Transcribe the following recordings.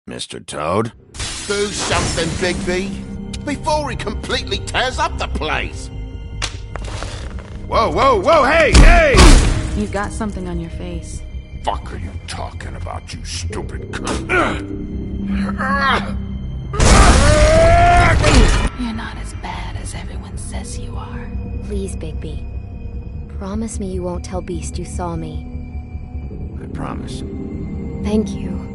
Mr. Toad? Do something, Bigby, before he completely tears up the place. Whoa, whoa, whoa, hey! You've got something on your face. Fuck are you talking about, you stupid cunt? You're not as bad as everyone says you are. Please, Bigby. Promise me you won't tell Beast you saw me. I promise. Thank you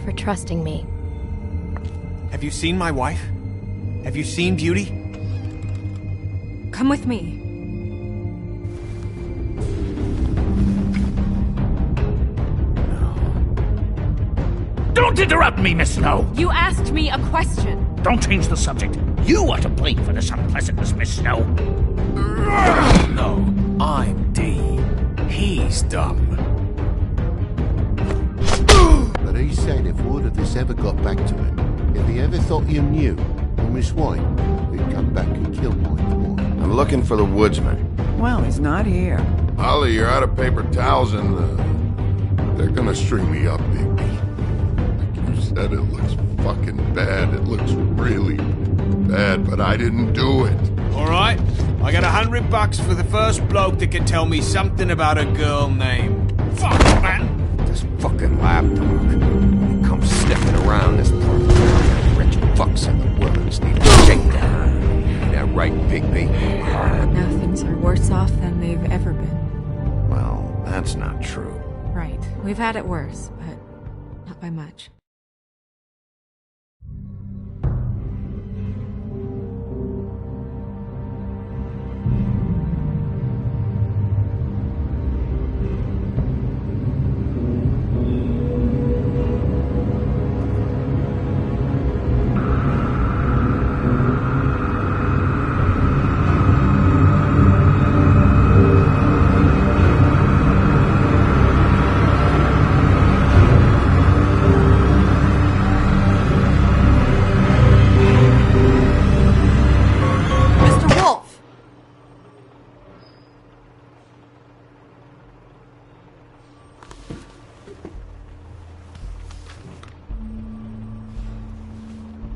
for trusting me. Have you seen my wife? Have you seen Beauty? Come with me. Don't interrupt me, Miss Snow! You asked me a question. Don't change the subject. You are to blame for this unpleasantness, Miss Snow. No, I'm D. He's dumb. But he said if word of this ever got back to him, if he ever thought you knew, or Miss White, he'd come back and kill my boy. I'm looking for the woodsman. Well, he's not here. Ollie, you're out of paper towels and they're gonna string me up, Bigby. Like you said, it looks fucking bad. It looks really bad, but I didn't do it. Alright, I got $100 for the first bloke that can tell me something about a girl named... Fuck, man! This fucking lapdog. He comes sniffing around this part of the rich fucks and the workers need to shake down. Ain't that right, Bigby? Now things are worse off than they've ever been. Well, that's not true. Right. We've had it worse, but not by much.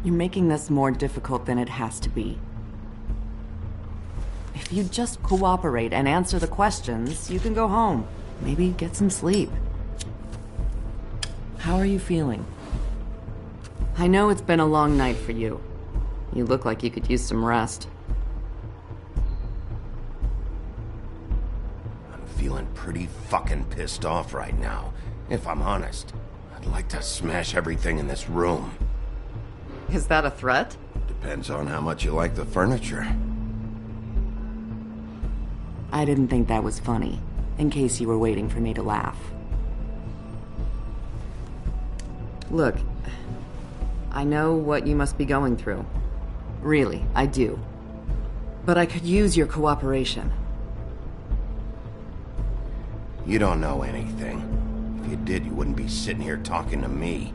You're making this more difficult than it has to be. If you just cooperate and answer the questions, you can go home. Maybe get some sleep. How are you feeling? I know it's been a long night for you. You look like you could use some rest. I'm feeling pretty fucking pissed off right now. If I'm honest, I'd like to smash everything in this room. Is that a threat? Depends on how much you like the furniture. I didn't think that was funny, in case you were waiting for me to laugh. Look, I know what you must be going through. Really, I do. But I could use your cooperation. You don't know anything. If you did, you wouldn't be sitting here talking to me.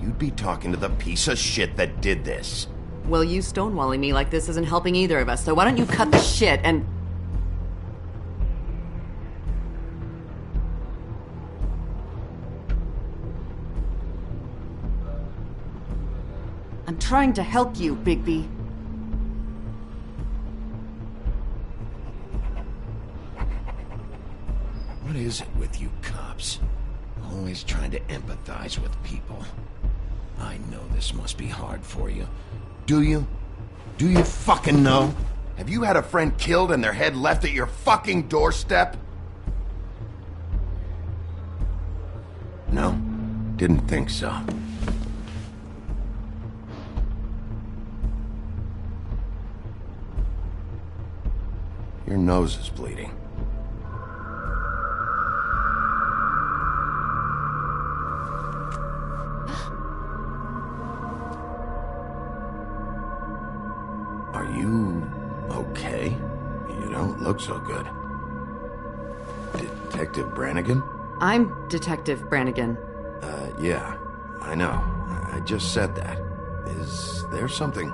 You'd be talking to the piece of shit that did this. Well, you stonewalling me like this isn't helping either of us, so why don't you cut the shit and... I'm trying to help you, Bigby. What is it with you cops? Always trying to empathize with people. I know this must be hard for you. Do you? Do you fucking know? Have you had a friend killed and their head left at your fucking doorstep? No? Didn't think so. Your nose is bleeding. Are you okay? You don't look so good. Detective Brannigan? I'm Detective Brannigan. Yeah, I know. I just said that. Is there something?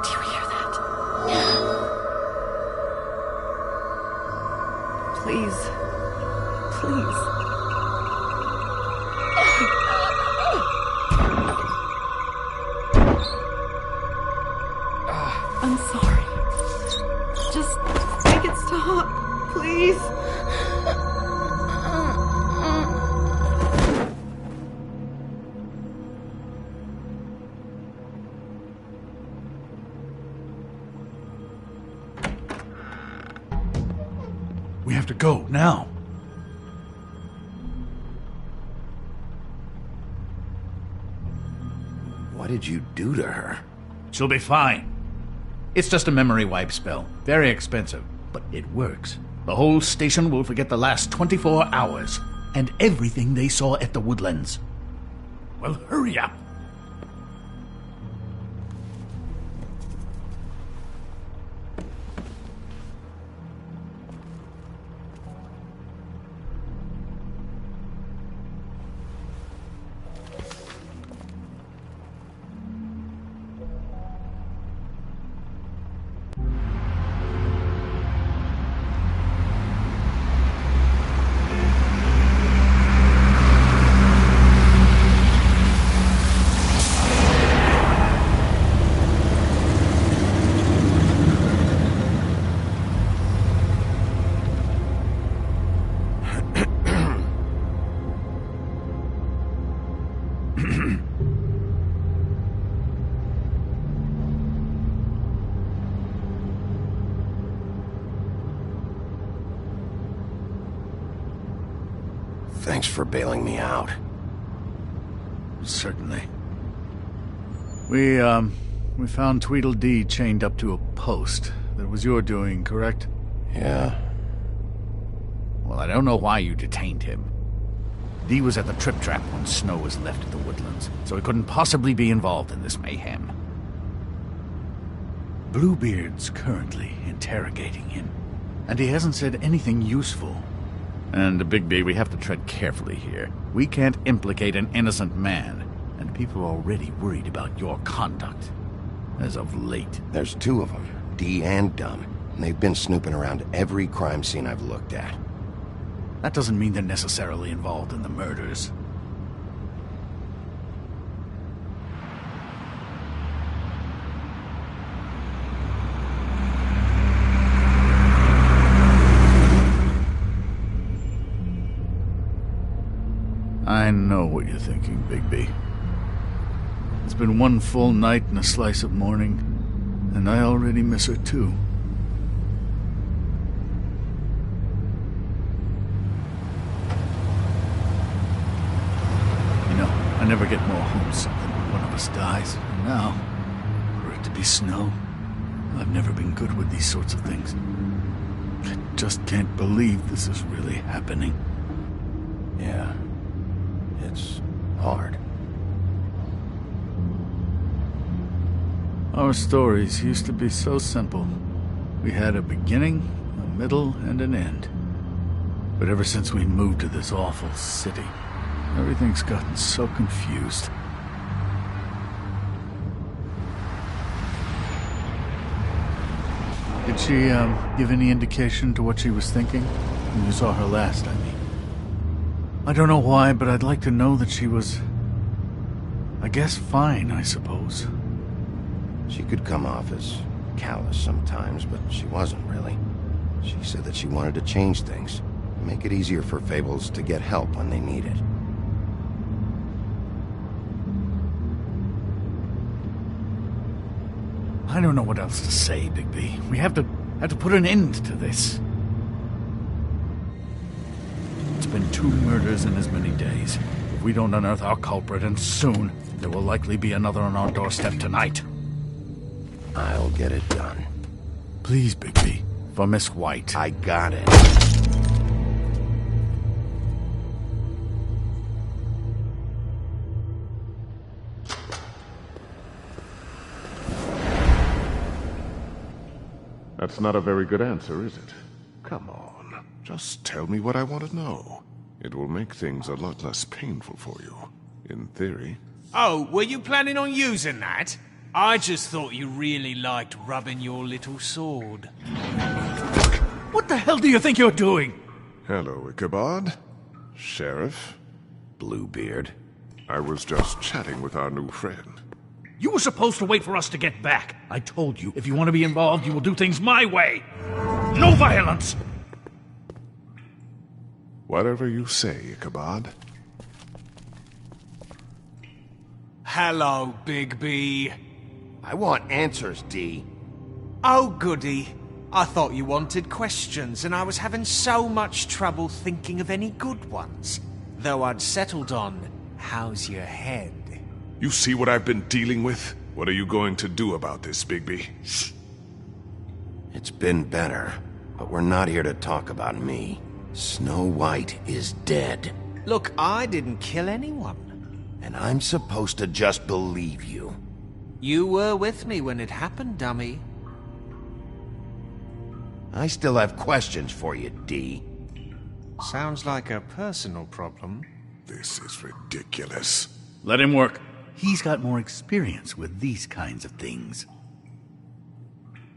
Do you hear that? Please. Please. I'm sorry. Just make it stop, please. We have to go, now. What did you do to her? She'll be fine. It's just a memory wipe spell. Very expensive, but it works. The whole station will forget the last 24 hours, and everything they saw at the Woodlands. Well, hurry up. Thanks for bailing me out. Certainly. We found Tweedledee chained up to a post. That was your doing, correct? Yeah. Well, I don't know why you detained him. Dee was at the Trip Trap when Snow was left at the Woodlands, so he couldn't possibly be involved in this mayhem. Bluebeard's currently interrogating him, and he hasn't said anything useful. And, Bigby, we have to tread carefully here. We can't implicate an innocent man, and people are already worried about your conduct. As of late. There's two of them, Dee and Dunn, and they've been snooping around every crime scene I've looked at. That doesn't mean they're necessarily involved in the murders. I know what you're thinking, Bigby. It's been one full night and a slice of morning, and I already miss her too. You know, I never get more homesick than when one of us dies. And now, for it to be Snow, I've never been good with these sorts of things. I just can't believe this is really happening. Yeah. It's hard. Our stories used to be so simple. We had a beginning, a middle, and an end. But ever since we moved to this awful city, everything's gotten so confused. Did she, give any indication to what she was thinking? When you saw her last, I mean. I don't know why, but I'd like to know that she was... I guess fine, I suppose. She could come off as callous sometimes, but she wasn't really. She said that she wanted to change things, make it easier for Fables to get help when they need it. I don't know what else to say, Bigby. We have to put an end to this. It's been 2 murders in as many days. If we don't unearth our culprit, and soon, there will likely be another on our doorstep tonight. I'll get it done. Please, Bigby. For Miss White. I got it. That's not a very good answer, is it? Come on. Just tell me what I want to know. It will make things a lot less painful for you. In theory. Oh, were you planning on using that? I just thought you really liked rubbing your little sword. What the hell do you think you're doing? Hello, Ichabod. Sheriff. Bluebeard. I was just chatting with our new friend. You were supposed to wait for us to get back. I told you, if you want to be involved, you will do things my way. No violence! Whatever you say, Ichabod. Hello, Bigby. I want answers, D. Oh, goody. I thought you wanted questions, and I was having so much trouble thinking of any good ones. Though I'd settled on, how's your head? You see what I've been dealing with? What are you going to do about this, Bigby? It's been better, but we're not here to talk about me. Snow White is dead. Look, I didn't kill anyone. And I'm supposed to just believe you. You were with me when it happened, dummy. I still have questions for you, D. Sounds like a personal problem. This is ridiculous. Let him work. He's got more experience with these kinds of things.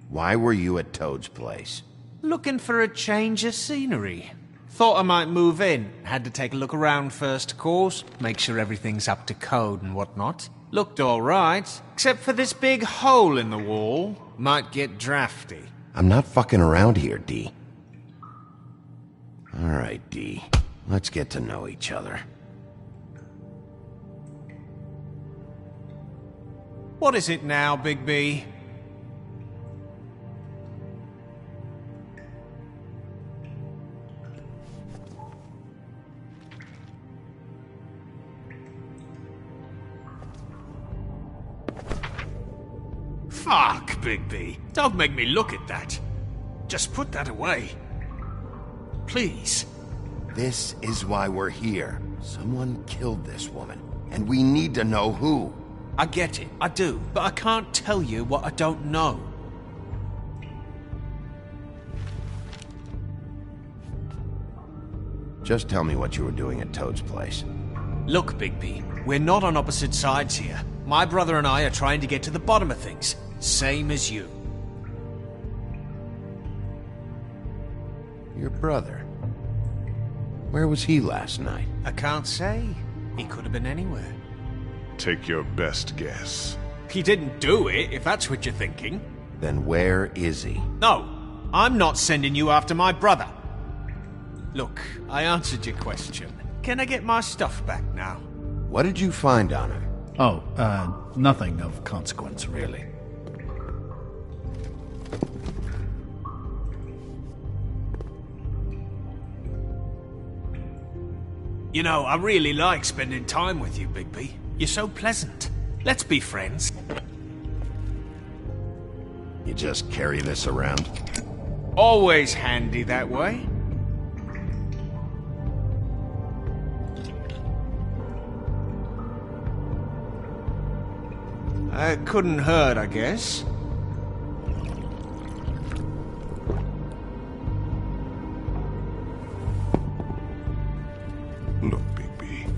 Why were you at Toad's place? Looking for a change of scenery. Thought I might move in. Had to take a look around first, of course. Make sure everything's up to code and whatnot. Looked alright, except for this big hole in the wall. Might get drafty. I'm not fucking around here, D. Alright, D. Let's get to know each other. What is it now, Bigby? Fuck, Bigby. Don't make me look at that. Just put that away. Please. This is why we're here. Someone killed this woman, and we need to know who. I get it, I do, but I can't tell you what I don't know. Just tell me what you were doing at Toad's place. Look, Bigby, we're not on opposite sides here. My brother and I are trying to get to the bottom of things. Same as you. Your brother? Where was he last night? I can't say. He could have been anywhere. Take your best guess. He didn't do it, if that's what you're thinking. Then where is he? No, I'm not sending you after my brother. Look, I answered your question. Can I get my stuff back now? What did you find on him? Oh, nothing of consequence, really. You know, I really like spending time with you, Bigby. You're so pleasant. Let's be friends. You just carry this around? Always handy that way. Couldn't hurt, I guess. Look, Bigby,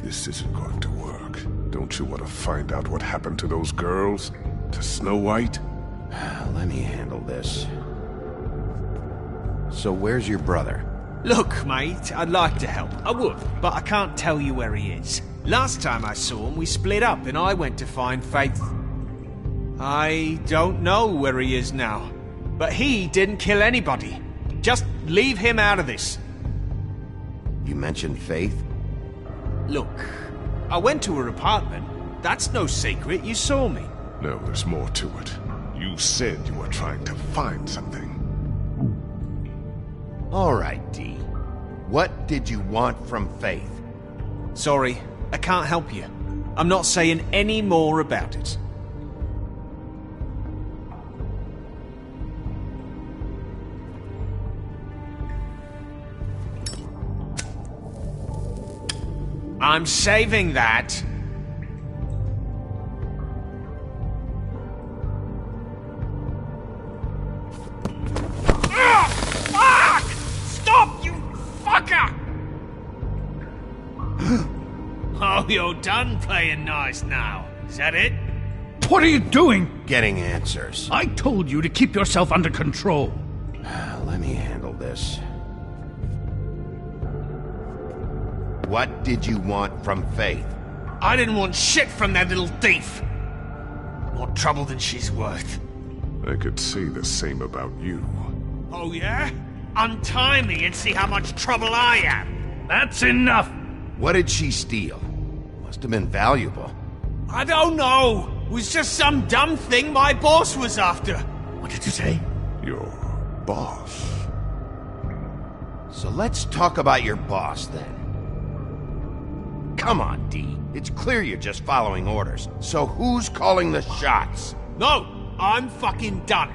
this isn't going to work. Don't you want to find out what happened to those girls? To Snow White? Let me handle this. So where's your brother? Look, mate, I'd like to help. I would, but I can't tell you where he is. Last time I saw him, we split up and I went to find Faith. I don't know where he is now. But he didn't kill anybody. Just leave him out of this. You mentioned Faith? Look, I went to her apartment. That's no secret, you saw me. No, there's more to it. You said you were trying to find something. All right, D. What did you want from Faith? Sorry, I can't help you. I'm not saying any more about it. I'm saving that. Fuck! Stop, you fucker! Oh, you're done playing nice now. Is that it? What are you doing? Getting answers. I told you to keep yourself under control. Let me handle this. What did you want from Faith? I didn't want shit from that little thief. More trouble than she's worth. I could say the same about you. Oh yeah? Untie me and see how much trouble I am. That's enough! What did she steal? Must have been valuable. I don't know. It was just some dumb thing my boss was after. What did you say? Your boss. So let's talk about your boss, then. Come on, D. It's clear you're just following orders. So who's calling the shots? No, I'm fucking done.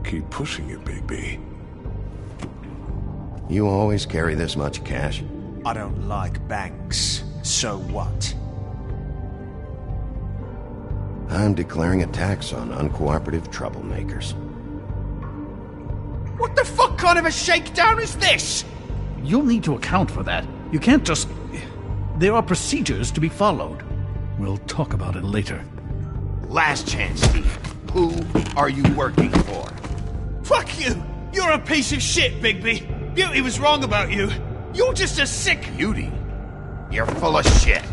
Keep pushing it, Bigby. You always carry this much cash? I don't like banks. So what? I'm declaring a tax on uncooperative troublemakers. What the fuck kind of a shakedown is this? You'll need to account for that. You can't just... There are procedures to be followed. We'll talk about it later. Last chance, Steve. Who are you working for? Fuck you! You're a piece of shit, Bigby. Beauty was wrong about you. You're just a sick... Beauty? You're full of shit.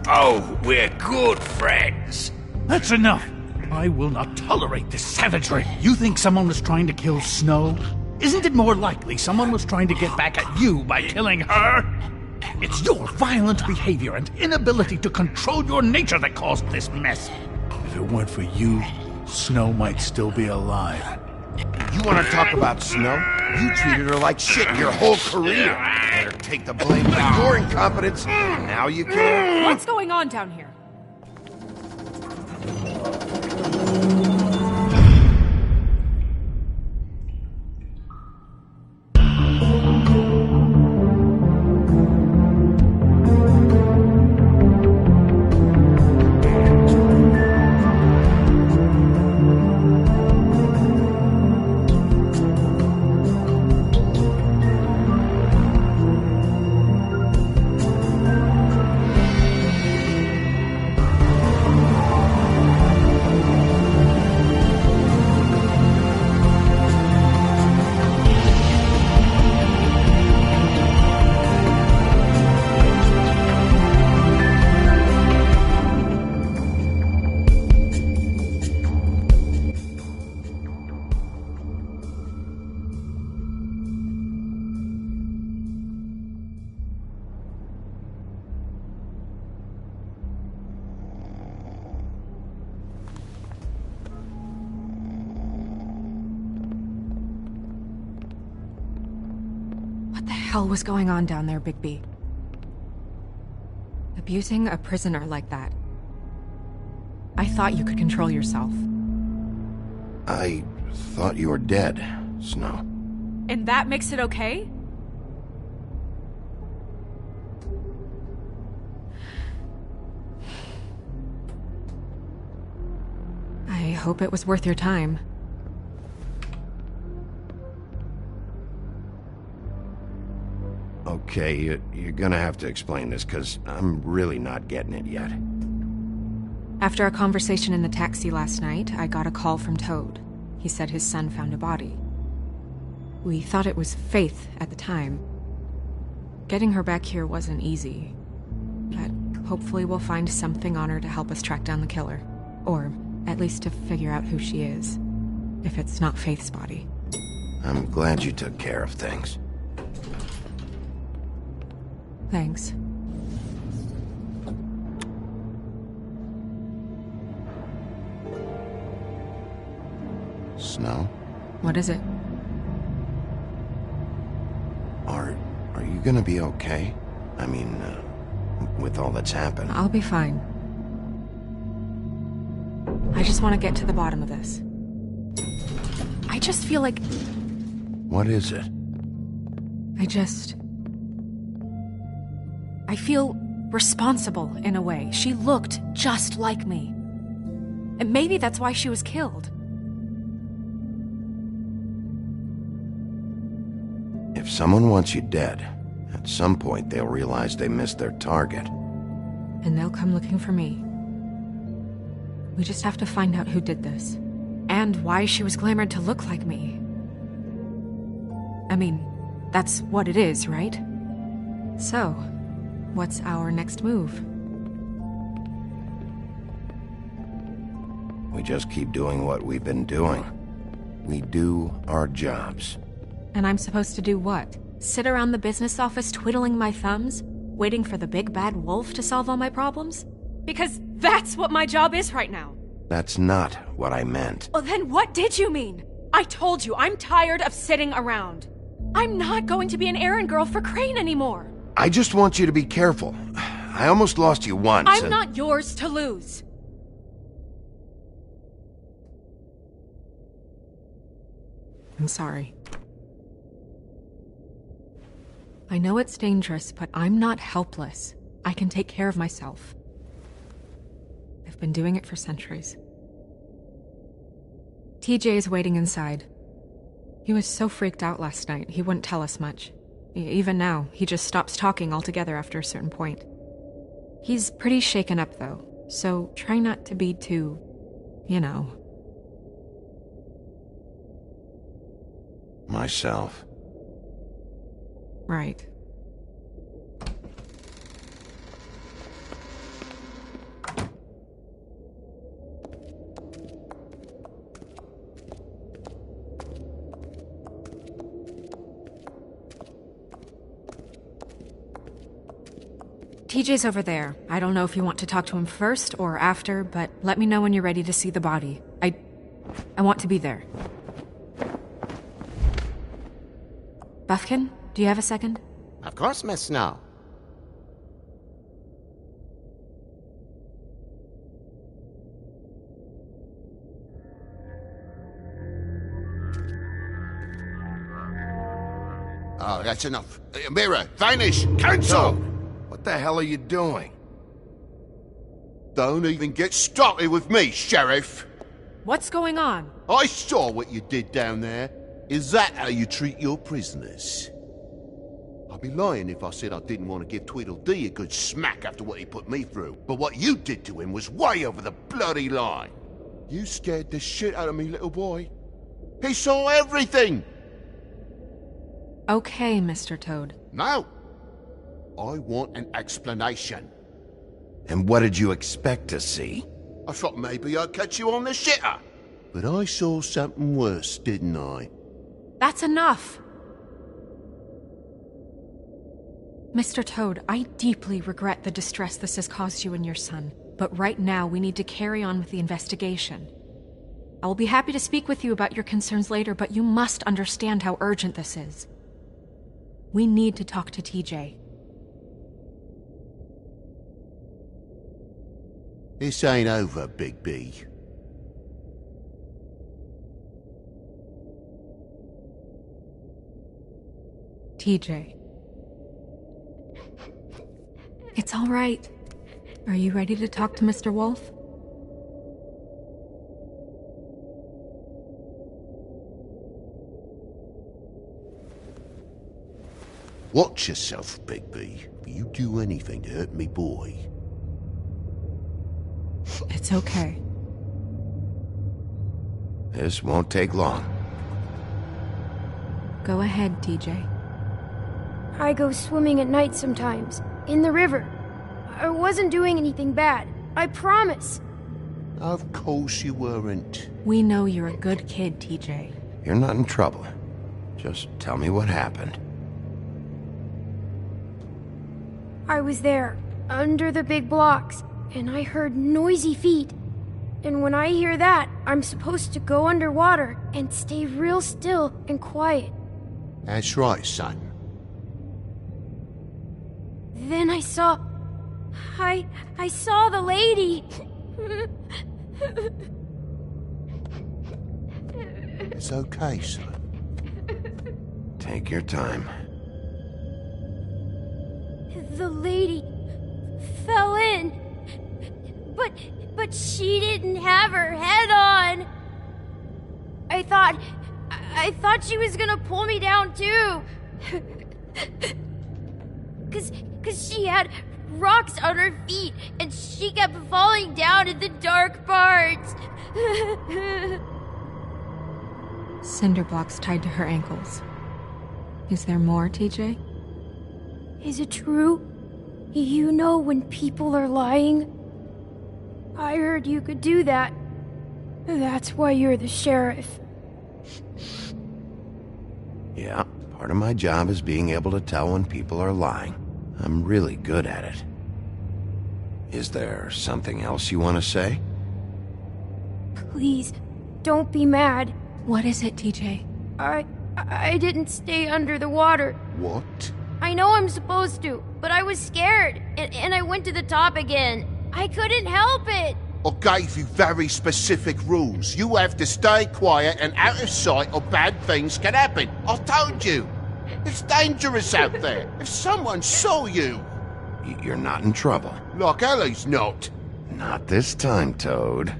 Oh, we're good friends. That's enough! I will not tolerate this savagery. You think someone was trying to kill Snow? Isn't it more likely someone was trying to get back at you by killing her? It's your violent behavior and inability to control your nature that caused this mess. If it weren't for you, Snow might still be alive. You want to talk about Snow? You treated her like shit your whole career. Let her take the blame for your incompetence. Now you care? What's going on down here? What the hell was going on down there, Bigby? Abusing a prisoner like that. I thought you could control yourself. I thought you were dead, Snow. And that makes it okay? I hope it was worth your time. Okay, you're gonna have to explain this, because I'm really not getting it yet. After a conversation in the taxi last night, I got a call from Toad. He said his son found a body. We thought it was Faith at the time. Getting her back here wasn't easy. But hopefully we'll find something on her to help us track down the killer. Or at least to figure out who she is. If it's not Faith's body. I'm glad you took care of things. Thanks. Snow? What is it? Are you gonna be okay? I mean, with all that's happened. I'll be fine. I just want to get to the bottom of this. I just feel like... What is it? I feel responsible in a way. She looked just like me. And maybe that's why she was killed. If someone wants you dead, at some point they'll realize they missed their target. And they'll come looking for me. We just have to find out who did this. And why she was glamored to look like me. I mean, that's what it is, right? So, what's our next move? We just keep doing what we've been doing. We do our jobs. And I'm supposed to do what? Sit around the business office twiddling my thumbs, waiting for the big bad wolf to solve all my problems? Because that's what my job is right now. That's not what I meant. Well, then what did you mean? I told you, I'm tired of sitting around. I'm not going to be an errand girl for Crane anymore. I just want you to be careful. I almost lost you once. I'm not yours to lose. I'm sorry. I know it's dangerous, but I'm not helpless. I can take care of myself. I've been doing it for centuries. TJ is waiting inside. He was so freaked out last night, he wouldn't tell us much. Even now, he just stops talking altogether after a certain point. He's pretty shaken up, though, so try not to be too, you know. Myself. Right. TJ's over there. I don't know if you want to talk to him first or after, but let me know when you're ready to see the body. I want to be there. Buffkin, do you have a second? Of course, Miss Snow. Oh, that's enough. Mirror, vanish, cancel! What the hell are you doing? Don't even get started with me, Sheriff. What's going on? I saw what you did down there. Is that how you treat your prisoners? I'd be lying if I said I didn't want to give Tweedledee a good smack after what he put me through. But what you did to him was way over the bloody line. You scared the shit out of me, little boy. He saw everything! Okay, Mr. Toad. No. I want an explanation. And what did you expect to see? I thought maybe I'd catch you on the shitter. But I saw something worse, didn't I? That's enough! Mr. Toad, I deeply regret the distress this has caused you and your son, but right now we need to carry on with the investigation. I will be happy to speak with you about your concerns later, but you must understand how urgent this is. We need to talk to TJ. This ain't over, Big B. TJ. It's all right. Are you ready to talk to Mr. Wolf? Watch yourself, Big B. If you do anything to hurt me boy. It's okay. This won't take long. Go ahead, TJ. I go swimming at night sometimes, in the river. I wasn't doing anything bad, I promise. Of course you weren't. We know you're a good kid, TJ. You're not in trouble. Just tell me what happened. I was there, under the big blocks, and I heard noisy feet. And when I hear that, I'm supposed to go underwater and stay real still and quiet. That's right, son. Then I saw the lady. It's okay, son. Take your time. The lady fell in. But she didn't have her head on. I thought she was gonna pull me down too. Cause she had rocks on her feet and she kept falling down in the dark parts. Cinder blocks tied to her ankles. Is there more, TJ? Is it true? You know when people are lying? I heard you could do that. That's why you're the sheriff. Yeah, part of my job is being able to tell when people are lying. I'm really good at it. Is there something else you want to say? Please, don't be mad. What is it, TJ? I didn't stay under the water. What? I know I'm supposed to, but I was scared, and I went to the top again. I couldn't help it. I gave you very specific rules. You have to stay quiet and out of sight or bad things can happen. I told you. It's dangerous out there. If someone saw you... You're not in trouble. Like Ellie's not. Not this time, Toad.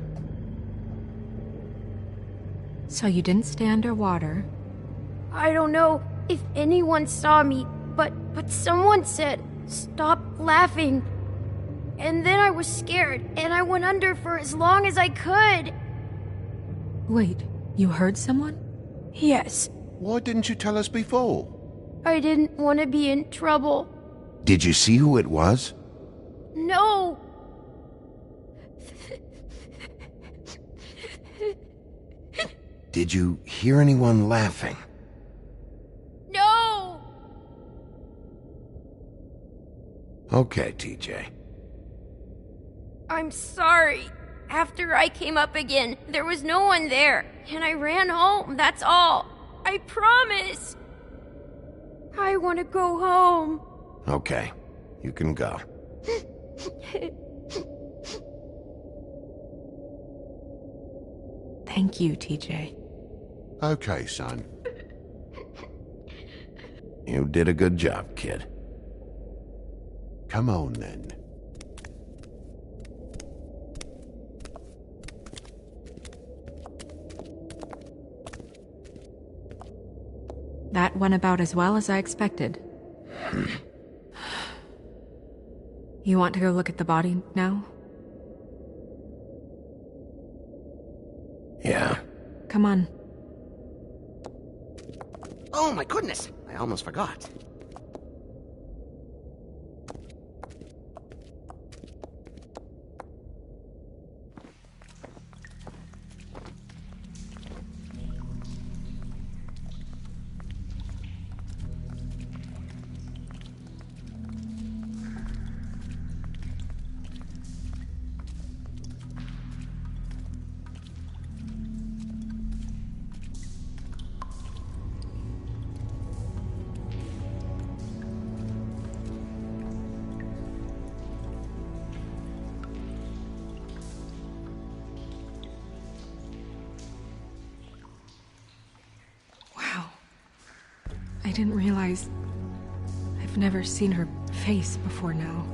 So you didn't stay underwater? I don't know if anyone saw me, but someone said, "Stop laughing." And then I was scared, and I went under for as long as I could. Wait, you heard someone? Yes. Why didn't you tell us before? I didn't want to be in trouble. Did you see who it was? No. Did you hear anyone laughing? No. Okay, TJ. I'm sorry. After I came up again, there was no one there, and I ran home, that's all. I promise. I want to go home. Okay, you can go. Thank you, TJ. Okay, son. You did a good job, kid. Come on, then. That went about as well as I expected. You want to go look at the body now? Yeah. Come on. Oh my goodness, I almost forgot. I didn't realize... I've never seen her face before now.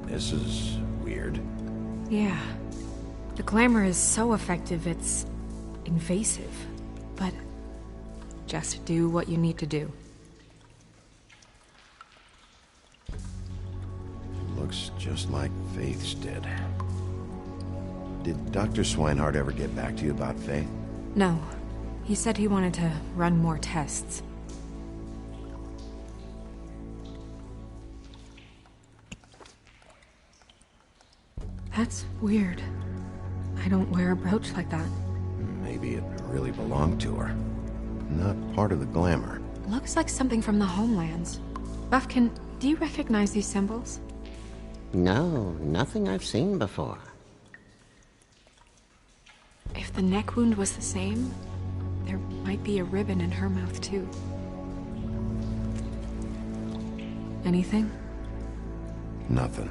This is weird. Yeah. The glamour is so effective, it's invasive. But just do what you need to do. Looks just like Faith's did. Did Dr. Swinehart ever get back to you about Faith? No. He said he wanted to run more tests. That's weird. I don't wear a brooch like that. Maybe it really belonged to her. Not part of the glamour. Looks like something from the homelands. Buffkin, do you recognize these symbols? No, nothing I've seen before. If the neck wound was the same, there might be a ribbon in her mouth too. Anything? Nothing.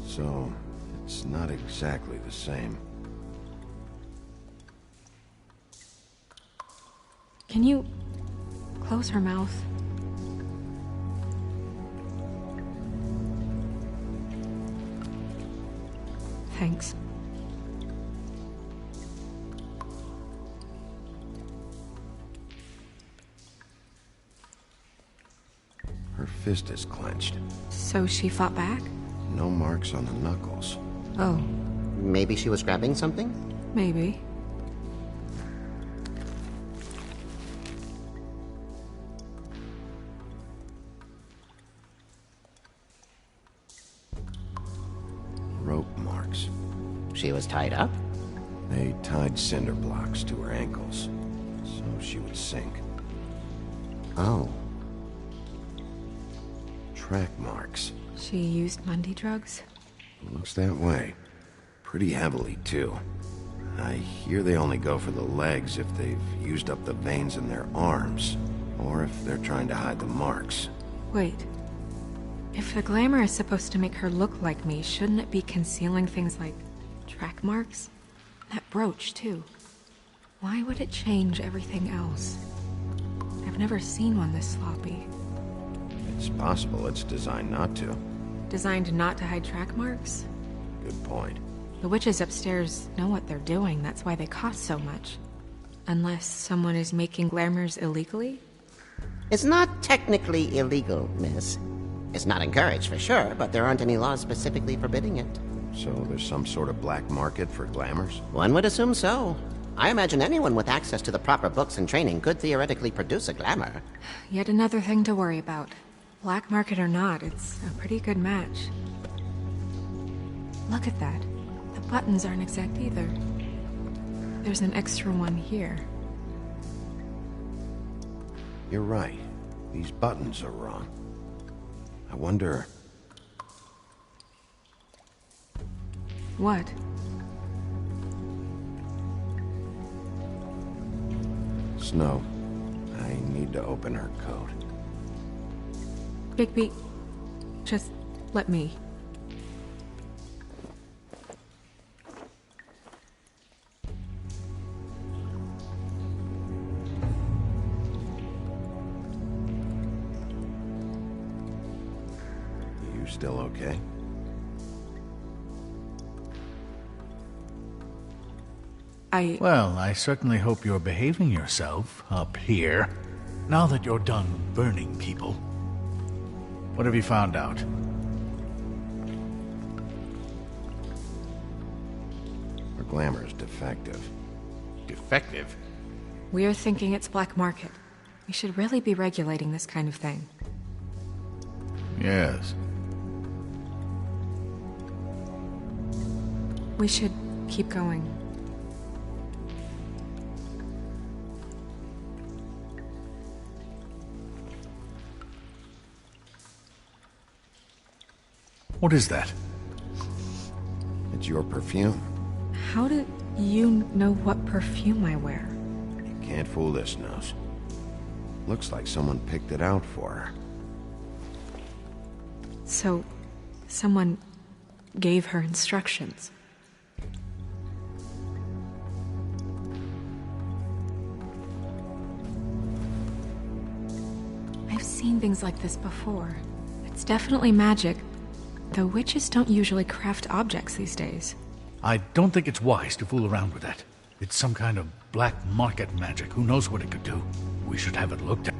So, it's not exactly the same. Can you close her mouth? Thanks. Her fist is clenched. So she fought back? No marks on the knuckles. Oh. Maybe she was grabbing something? Maybe. Rope marks. She was tied up? They tied cinder blocks to her ankles, so she would sink. Oh. Track marks. She used Mundy drugs? Looks that way. Pretty heavily, too. I hear they only go for the legs if they've used up the veins in their arms, or if they're trying to hide the marks. Wait. If the glamour is supposed to make her look like me, shouldn't it be concealing things like track marks? That brooch, too. Why would it change everything else? I've never seen one this sloppy. It's possible it's designed not to. Designed not to hide track marks? Good point. The witches upstairs know what they're doing, that's why they cost so much. Unless someone is making glamours illegally? It's not technically illegal, miss. It's not encouraged for sure, but there aren't any laws specifically forbidding it. So there's some sort of black market for glamours? One would assume so. I imagine anyone with access to the proper books and training could theoretically produce a glamour. Yet another thing to worry about. Black market or not, it's a pretty good match. Look at that. The buttons aren't exact either. There's an extra one here. You're right. These buttons are wrong. I wonder... What? Snow, I need to open her coat. Bigby, just let me. You still okay? Well, I certainly hope you're behaving yourself up here, now that you're done burning people. What have you found out? Her glamour is defective. Defective? We're thinking it's black market. We should really be regulating this kind of thing. Yes. We should keep going. What is that? It's your perfume. How do you know what perfume I wear? You can't fool this nose. Looks like someone picked it out for her. So, someone gave her instructions. I've seen things like this before. It's definitely magic. Though witches don't usually craft objects these days. I don't think it's wise to fool around with that. It's some kind of black market magic. Who knows what it could do? We should have it looked at.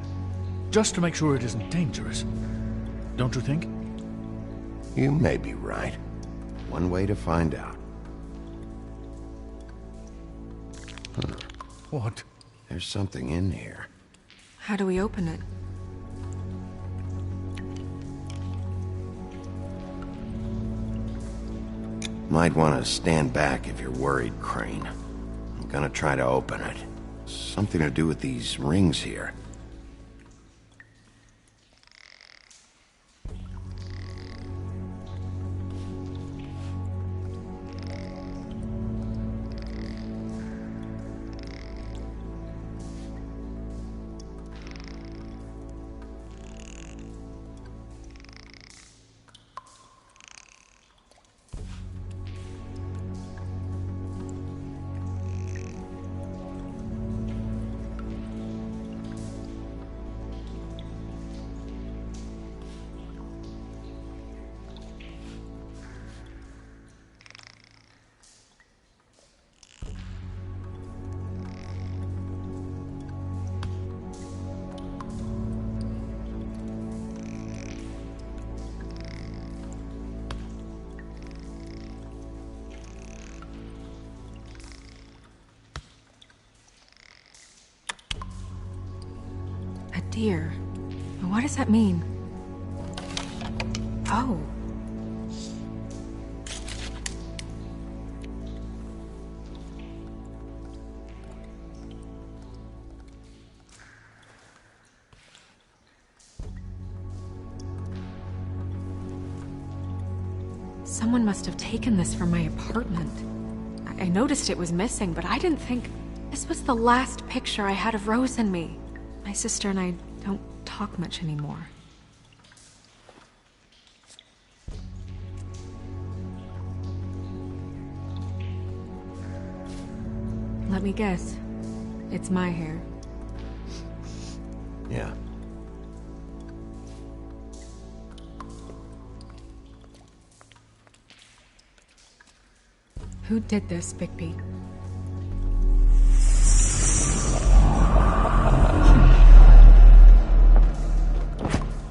Just to make sure it isn't dangerous. Don't you think? You may be right. One way to find out. Huh. What? There's something in here. How do we open it? Might want to stand back if you're worried, Crane. I'm gonna try to open it. Something to do with these rings here. Deer. What does that mean? Oh. Someone must have taken this from my apartment. I noticed it was missing, but I didn't think this was the last picture I had of Rose and me. My sister and I don't talk much anymore. Let me guess. It's my hair. Yeah. Who did this, Bigby?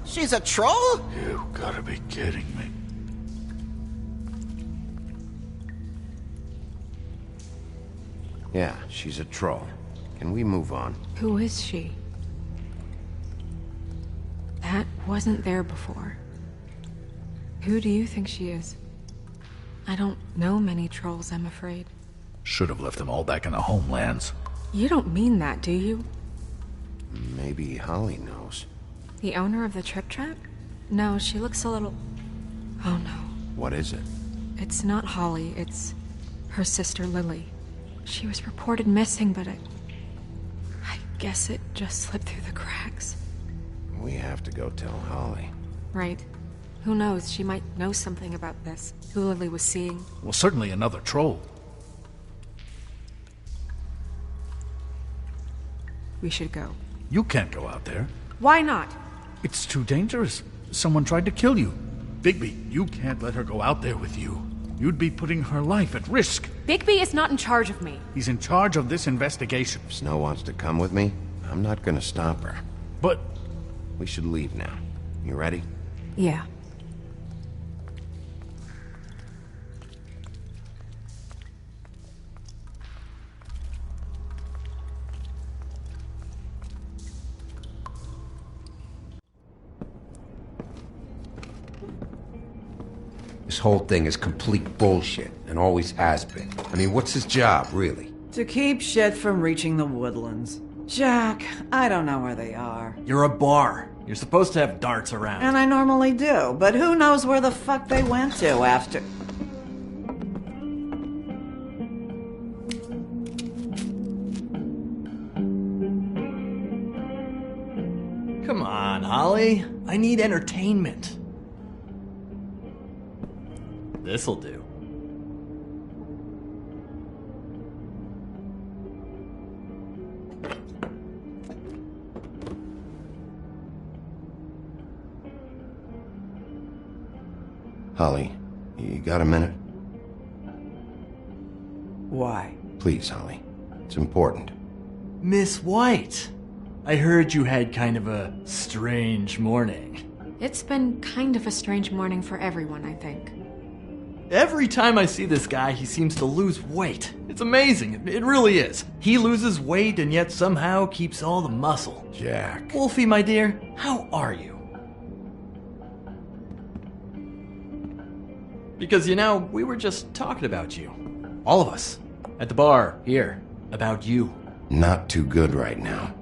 She's a troll? You gotta be kidding me. Yeah, she's a troll. Can we move on? Who is she? That wasn't there before. Who do you think she is? I don't know many trolls, I'm afraid. Should have left them all back in the homelands. You don't mean that, do you? Maybe Holly knows. The owner of the Trip Trap? No, she looks a little... Oh no. What is it? It's not Holly, it's her sister Lily. She was reported missing, but I guess it just slipped through the cracks. We have to go tell Holly. Right. Who knows, she might know something about this. Who Lily was seeing. Well, certainly another troll. We should go. You can't go out there. Why not? It's too dangerous. Someone tried to kill you. Bigby, you can't let her go out there with you. You'd be putting her life at risk. Bigby is not in charge of me. He's in charge of this investigation. If Snow wants to come with me, I'm not gonna stop her. But... we should leave now. You ready? Yeah. This whole thing is complete bullshit, and always has been. I mean, what's his job, really? To keep shit from reaching the woodlands. Jack, I don't know where they are. You're a bar. You're supposed to have darts around. And I normally do, but who knows where the fuck they went to after... Come on, Holly. I need entertainment. This'll do. Holly, you got a minute? Why? Please, Holly. It's important. Miss White, I heard you had kind of a strange morning. It's been kind of a strange morning for everyone, I think. Every time I see this guy, he seems to lose weight. It's amazing. It really is. He loses weight and yet somehow keeps all the muscle. Jack. Wolfie, my dear, how are you? Because, you know, we were just talking about you. All of us. At the bar, here. About you. Not too good right now.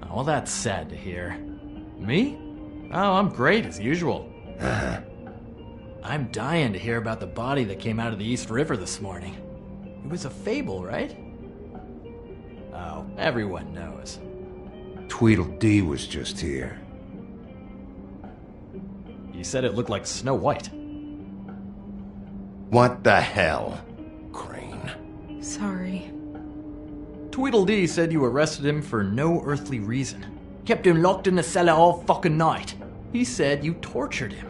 Oh, well, that's sad to hear. Me? Oh, I'm great, as usual. Uh-huh. I'm dying to hear about the body that came out of the East River this morning. It was a fable, right? Oh, everyone knows. Tweedledee was just here. You said it looked like Snow White. What the hell, Crane? Sorry. Tweedledee said you arrested him for no earthly reason. Kept him locked in the cellar all fucking night. He said you tortured him.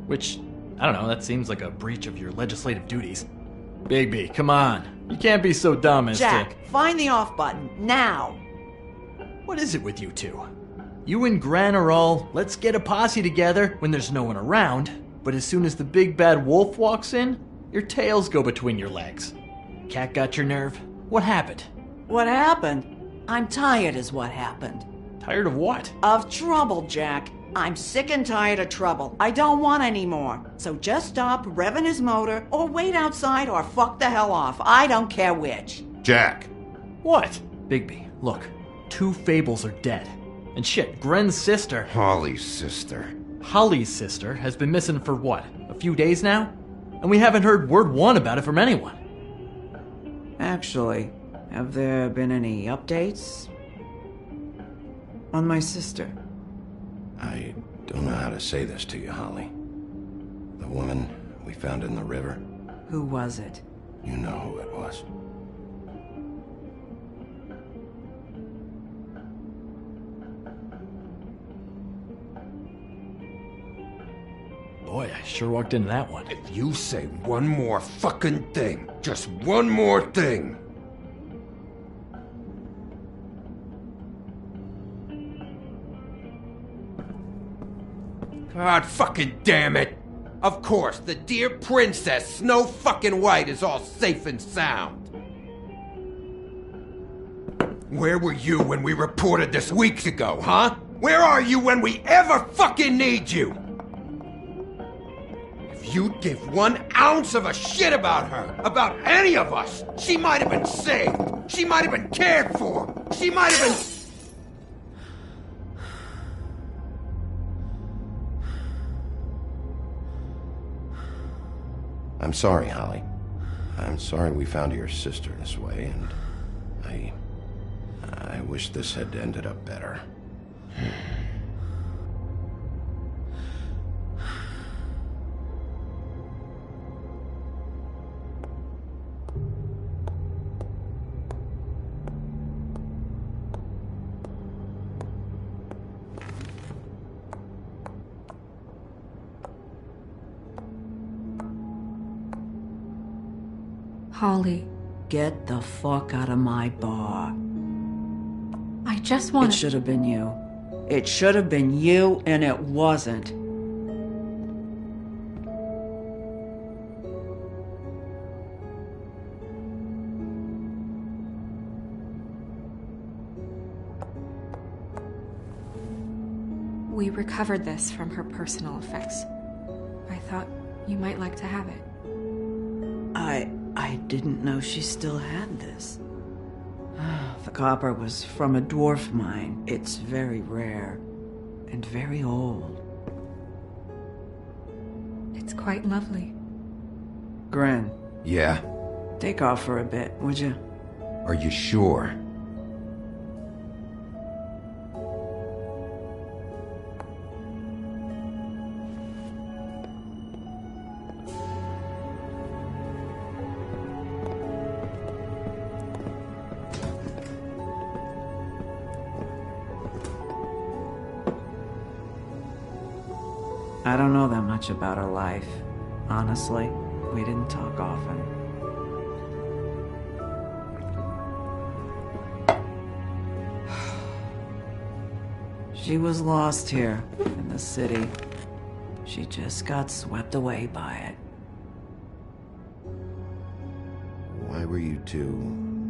Which, I don't know, that seems like a breach of your legislative duties. Bigby, come on. You can't be so dumb as Jack, find the off button, now! What is it with you two? You and Gran are all, let's get a posse together when there's no one around, but as soon as the big bad wolf walks in, your tails go between your legs. Cat got your nerve? What happened? What happened? I'm tired is what happened. Tired of what? Of trouble, Jack. I'm sick and tired of trouble. I don't want any more. So just stop revving his motor, or wait outside, or fuck the hell off. I don't care which. Jack. What? Bigby, look. 2 fables are dead. And shit, Gren's sister... Holly's sister. Holly's sister has been missing for what? A few days now? and we haven't heard word one about it from anyone. Actually, have there been any updates on my sister? I don't know how to say this to you, Holly. The woman we found in the river. Who was it? You know who it was. Boy, I sure walked into that one. If you say one more fucking thing, just one more thing. God fucking damn it! Of course, the dear Princess Snow fucking White is all safe and sound. Where were you when we reported this weeks ago, huh? Where are you when we ever fucking need you? If you'd give 1 ounce of a shit about her, about any of us, she might have been saved. She might have been cared for. She might have been... I'm sorry, Holly. I'm sorry we found your sister this way, and I wish this had ended up better. Holly. Get the fuck out of my bar. I just want It should have been you. It should have been you, and it wasn't. We recovered this from her personal effects. I thought you might like to have it. I didn't know she still had this. The copper was from a dwarf mine. It's very rare and very old. It's quite lovely. Gren, Yeah? take off for a bit, would you? Are you sure? I don't know that much about her life. Honestly, we didn't talk often. She was lost here in the city. She just got swept away by it. Why were you two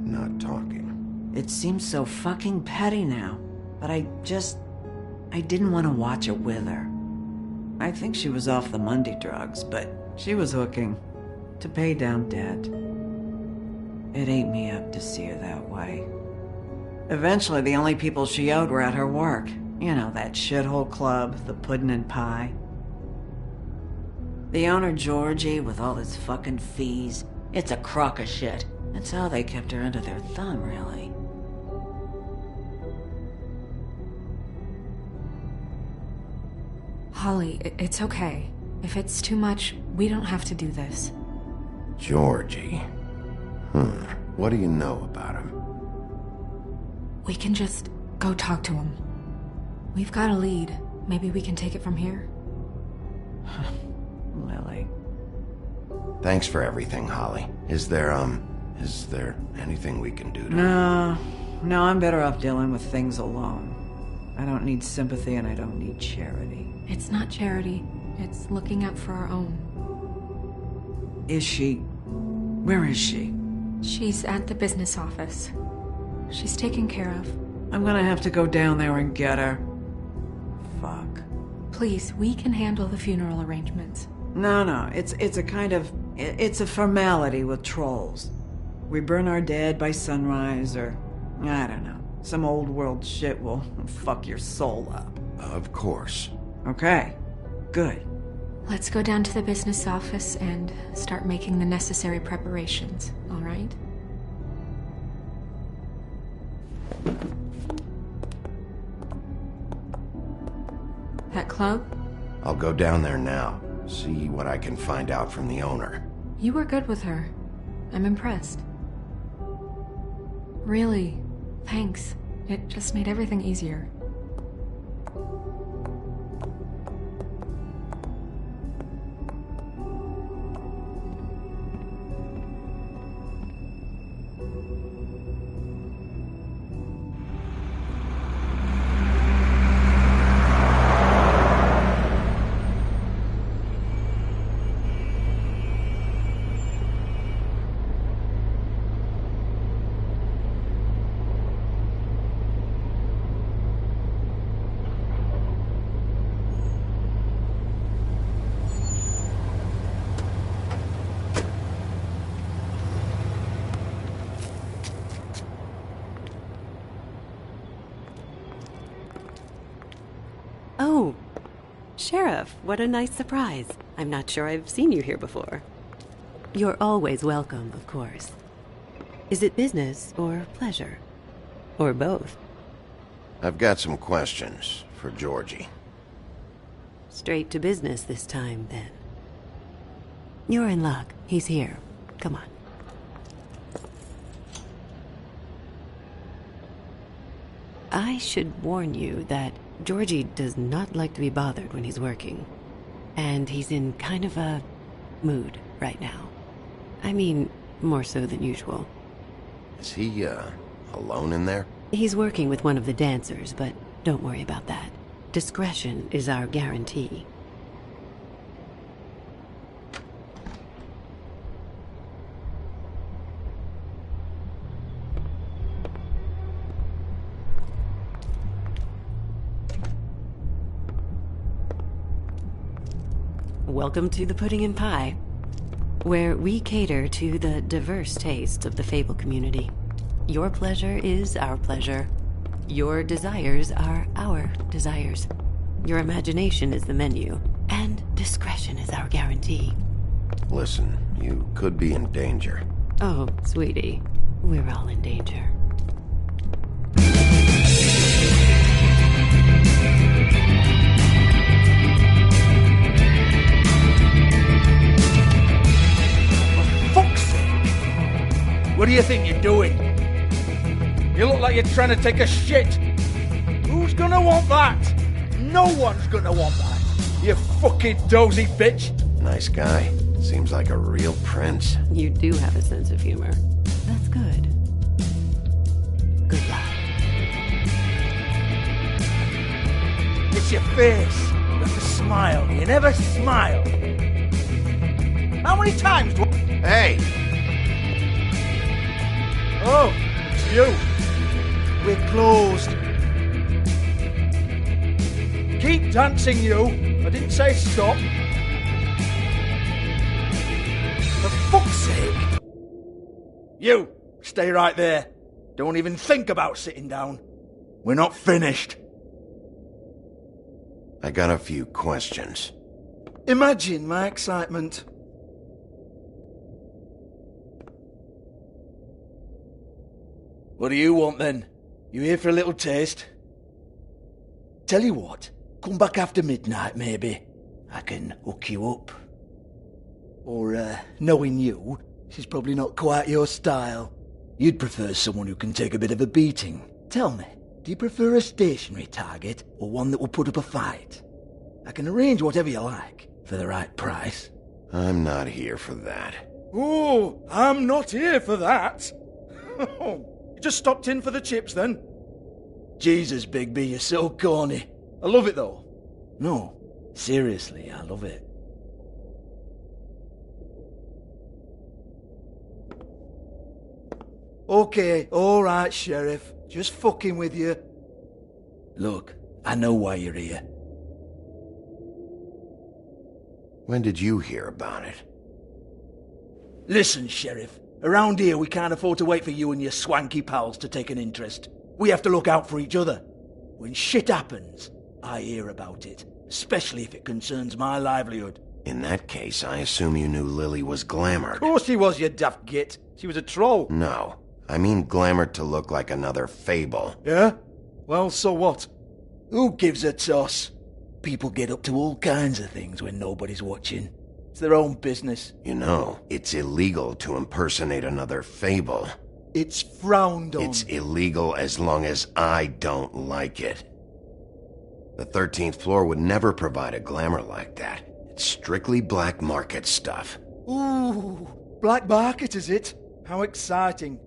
not talking? It seems so fucking petty now, but I didn't want to watch it with her. I think she was off the Monday drugs, but she was hooking to pay down debt. It ate me up to see her that way. Eventually, the only people she owed were at her work. You know, that shithole club, the Puddin' and Pie. The owner, Georgie, with all his fucking fees, it's a crock of shit. That's how they kept her under their thumb, really. Holly, it's okay. If it's too much, we don't have to do this. Georgie. What do you know about him? We can just go talk to him. We've got a lead. Maybe we can take it from here. Lily. Thanks for everything, Holly. Is there anything we can do to... No, I'm better off dealing with things alone. I don't need sympathy and I don't need charity. It's not charity. It's looking out for our own. Is she... Where is she? She's at the business office. She's taken care of. I'm gonna have to go down there and get her. Fuck. Please, we can handle the funeral arrangements. No, it's a kind of... It's a formality with trolls. We burn our dead by sunrise, or... I don't know. Some old world shit will fuck your soul up. Of course. Okay, good. Let's go down to the business office and start making the necessary preparations, all right? That club? I'll go down there now, see what I can find out from the owner. You were good with her. I'm impressed. Really, thanks. It just made everything easier. Oh, Sheriff, what a nice surprise. I'm not sure I've seen you here before. You're always welcome, of course. Is it business or pleasure? Or both? I've got some questions for Georgie. Straight to business this time, then. You're in luck. He's here. Come on. I should warn you that Georgie does not like to be bothered when he's working. And he's in kind of a mood right now. I mean, more so than usual. Is he, alone in there? He's working with one of the dancers, but don't worry about that. Discretion is our guarantee. Welcome to the Pudding and Pie, where we cater to the diverse tastes of the Fable community. Your pleasure is our pleasure. Your desires are our desires. Your imagination is the menu, and discretion is our guarantee. Listen, you could be in danger. Oh, sweetie, we're all in danger. What do you think you're doing? You look like you're trying to take a shit. Who's gonna want that? No one's gonna want that. You fucking dozy bitch. Nice guy. Seems like a real prince. You do have a sense of humor. That's good. Good luck. It's your face. You have to smile. You never smile. How many times do... Hey! Oh, it's you. We're closed. Keep dancing, you. I didn't say stop. For fuck's sake. You, stay right there. Don't even think about sitting down. We're not finished. I got a few questions. Imagine my excitement. What do you want, then? You here for a little taste? Tell you what, come back after midnight, maybe. I can hook you up. Or, knowing you, she's probably not quite your style. You'd prefer someone who can take a bit of a beating. Tell me, do you prefer a stationary target, or one that will put up a fight? I can arrange whatever you like, for the right price. I'm not here for that. Oh, I'm not here for that. Just stopped in for the chips, then? Jesus, Bigby, you're so corny. I love it, though. No, seriously, I love it. Okay, alright, Sheriff. Just fucking with you. Look, I know why you're here. When did you hear about it? Listen, Sheriff. Around here, we can't afford to wait for you and your swanky pals to take an interest. We have to look out for each other. When shit happens, I hear about it, especially if it concerns my livelihood. In that case, I assume you knew Lily was glamored. Of course she was, you daft git. She was a troll. No, I mean glamored to look like another fable. Yeah? Well, so what? Who gives a toss? People get up to all kinds of things when nobody's watching. It's their own business. You know, it's illegal to impersonate another fable. It's frowned on. It's illegal as long as I don't like it. The 13th floor would never provide a glamour like that. It's strictly black market stuff. Ooh, black market is it? How exciting.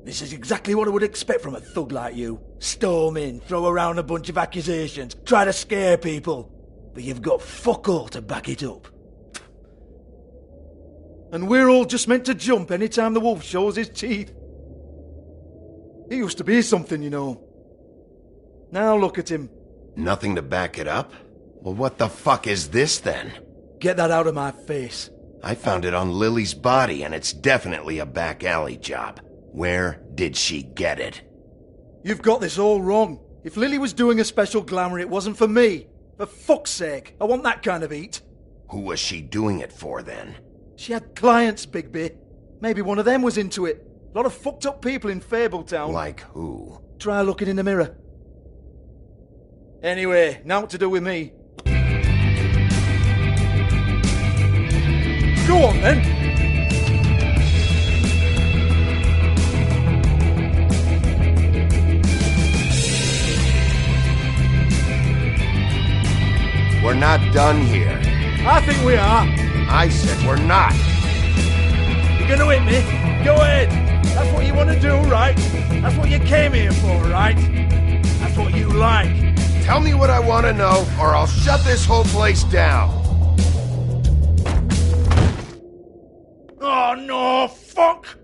This is exactly what I would expect from a thug like you. Storm in, throw around a bunch of accusations, try to scare people. But you've got fuck all to back it up. And we're all just meant to jump any time the wolf shows his teeth. He used to be something, you know. Now look at him. Nothing to back it up? Well, what the fuck is this then? Get that out of my face. I found it on Lily's body, and it's definitely a back alley job. Where did she get it? You've got this all wrong. If Lily was doing a special glamour, it wasn't for me. For fuck's sake, I want that kind of eat. Who was she doing it for, then? She had clients, Bigby. Maybe one of them was into it. A lot of fucked up people in Fabletown. Like who? Try looking in the mirror. Anyway, now what to do with me? Go on, then. We're not done here. I think we are. I said we're not. You're gonna hit me? Go ahead. That's what you want to do, right? That's what you came here for, right? That's what you like. Tell me what I want to know, or I'll shut this whole place down. Oh, no, fuck!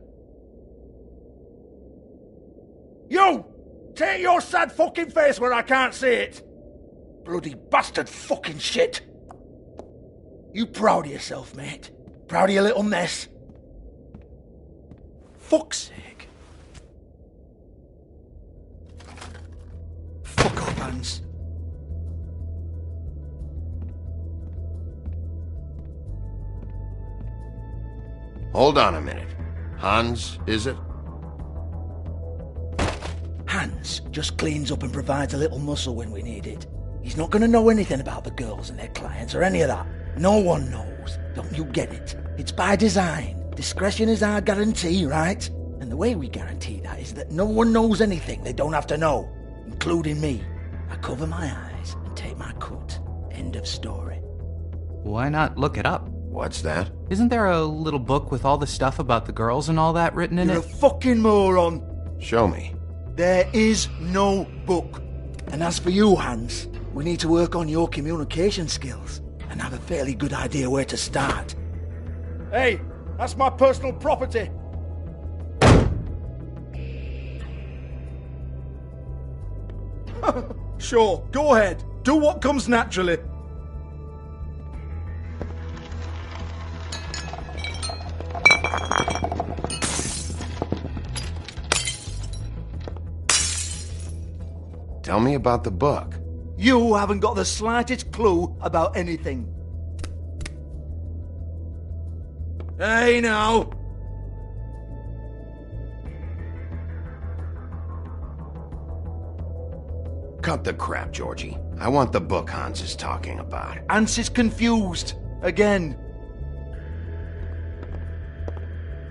You! Take your sad fucking face where I can't see it! Bloody bastard fucking shit! You proud of yourself, mate? Proud of your little mess? Fuck's sake. Fuck off, Hans. Hold on a minute. Hans, is it? Hans just cleans up and provides a little muscle when we need it. He's not going to know anything about the girls and their clients or any of that. No one knows. Don't you get it? It's by design. Discretion is our guarantee, right? And the way we guarantee that is that no one knows anything they don't have to know, including me. I cover my eyes and take my cut. End of story. Why not look it up? What's that? Isn't there a little book with all the stuff about the girls and all that written in You're it? a fucking moron. Show me. There is no book. And as for you, Hans, we need to work on your communication skills and have a fairly good idea where to start. Hey, that's my personal property. Sure, go ahead. Do what comes naturally. Tell me about the book. You haven't got the slightest clue about anything. Hey, now. Cut the crap, Georgie. I want the book Hans is talking about. Hans is confused. Again.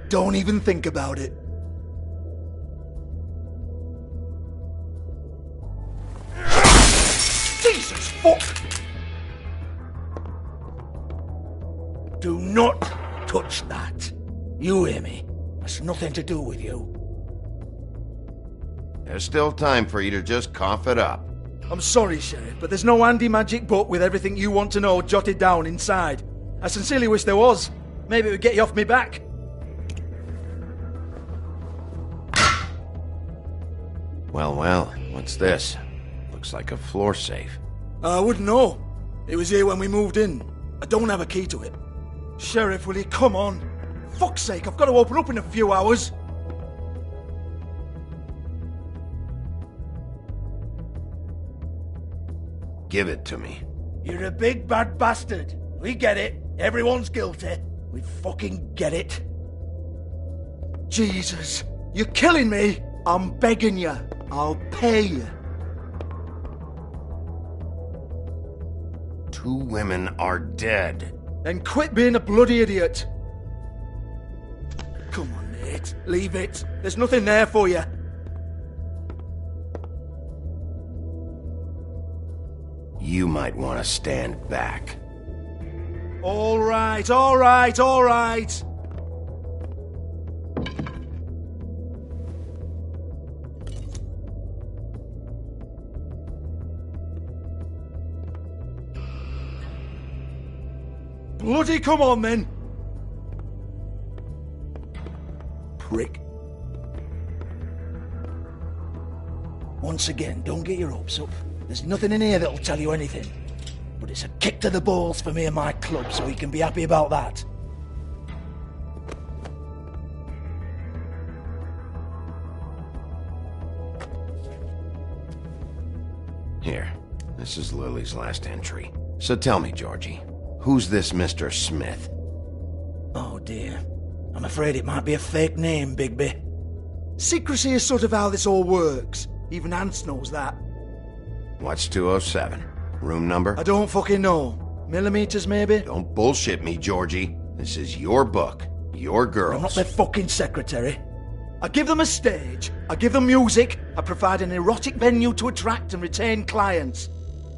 Don't even think about it. Jesus fuck! Do not touch that. You hear me? That's nothing to do with you. There's still time for you to just cough it up. I'm sorry, Sheriff, but there's no handy magic book with everything you want to know jotted down inside. I sincerely wish there was. Maybe it would get you off me back. Well, what's this? Looks like a floor safe. I wouldn't know. It was here when we moved in. I don't have a key to it. Sheriff, will you come on? Fuck's sake, I've got to open up in a few hours. Give it to me. You're a big bad bastard. We get it. Everyone's guilty. We fucking get it. Jesus, you're killing me. I'm begging you. I'll pay you. 2 women are dead. Then quit being a bloody idiot. Come on, Nate. Leave it. There's nothing there for you. You might want to stand back. All right, all right, all right. Bloody come on, then. Prick. Once again, don't get your hopes up. There's nothing in here that'll tell you anything. But it's a kick to the balls for me and my club, so we can be happy about that. Here, this is Lily's last entry. So tell me, Georgie, who's this Mr. Smith? Oh dear. I'm afraid it might be a fake name, Bigby. Secrecy is sort of how this all works. Even Hans knows that. What's 207? Room number? I don't fucking know. Millimeters, maybe? Don't bullshit me, Georgie. This is your book. Your girls. I'm not their fucking secretary. I give them a stage. I give them music. I provide an erotic venue to attract and retain clients.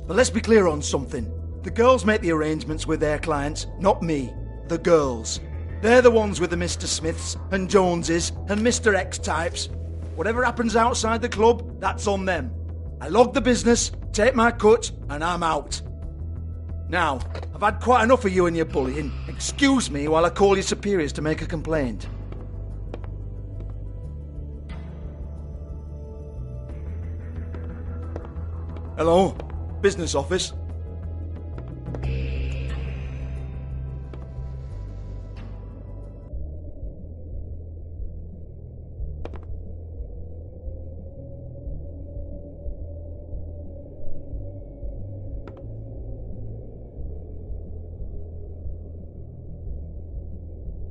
But let's be clear on something. The girls make the arrangements with their clients, not me. The girls. They're the ones with the Mr. Smiths and Joneses and Mr. X types. Whatever happens outside the club, that's on them. I log the business, take my cut, and I'm out. Now, I've had quite enough of you and your bullying. Excuse me while I call your superiors to make a complaint. Hello? Business office?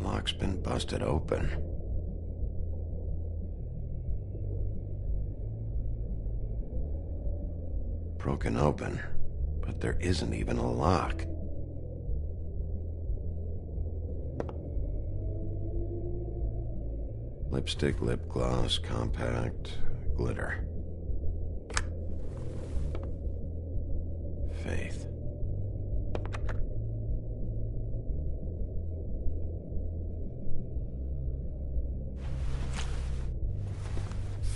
Lock's been busted open. Broken open, but there isn't even a lock. Lipstick, lip gloss, compact, glitter. Faith.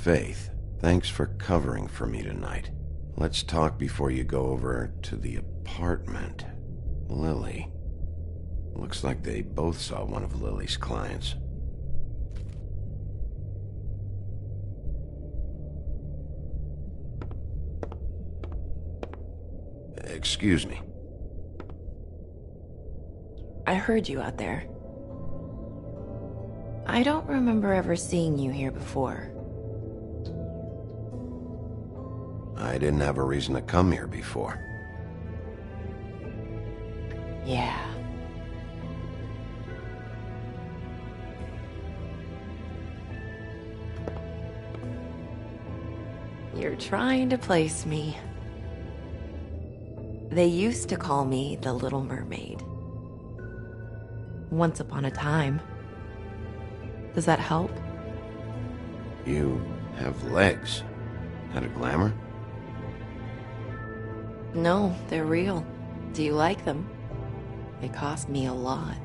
Faith, thanks for covering for me tonight. Let's talk before you go over to the apartment. Lily. Looks like they both saw one of Lily's clients. Excuse me. I heard you out there. I don't remember ever seeing you here before. I didn't have a reason to come here before. Yeah. You're trying to place me. They used to call me the Little Mermaid. Once upon a time. Does that help? You have legs. Had a glamour? No, they're real. Do you like them? They cost me a lot.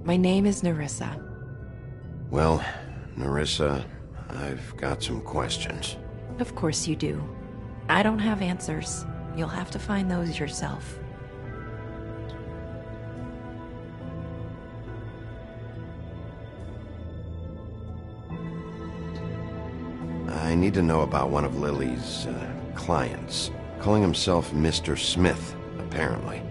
My name is Nerissa. Well, Nerissa, I've got some questions. Of course you do. I don't have answers. You'll have to find those yourself. I need to know about one of Lily's clients. Calling himself Mr. Smith, apparently.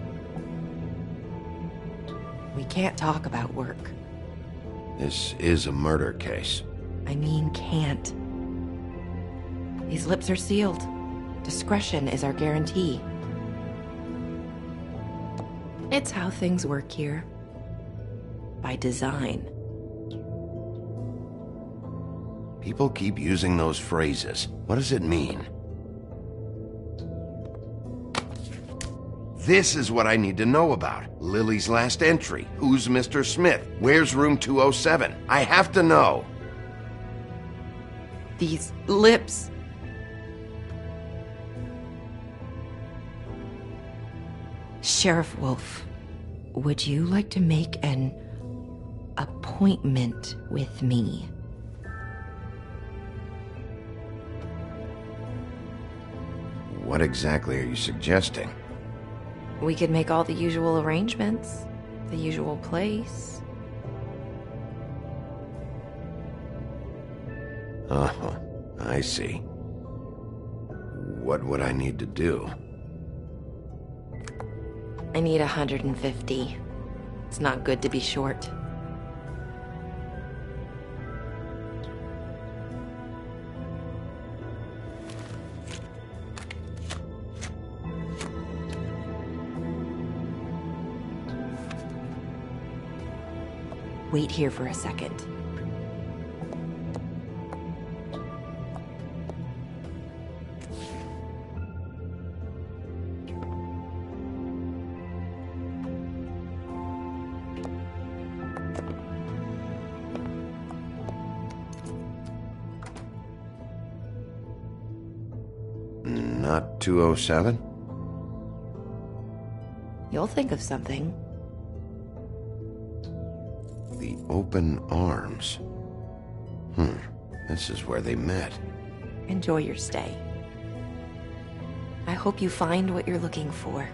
We can't talk about work. This is a murder case. I mean, can't. These lips are sealed. Discretion is our guarantee. It's how things work here. By design. People keep using those phrases. What does it mean? This is what I need to know about. Lily's last entry. Who's Mr. Smith? Where's room 207? I have to know. These lips. Sheriff Wolf, would you like to make an appointment with me? What exactly are you suggesting? We could make all the usual arrangements. The usual place. Uh-huh. I see. What would I need to do? I need 150. It's not good to be short. Wait here for a second. Not 207? You'll think of something. The Open Arms. This is where they met. Enjoy your stay. I hope you find what you're looking for.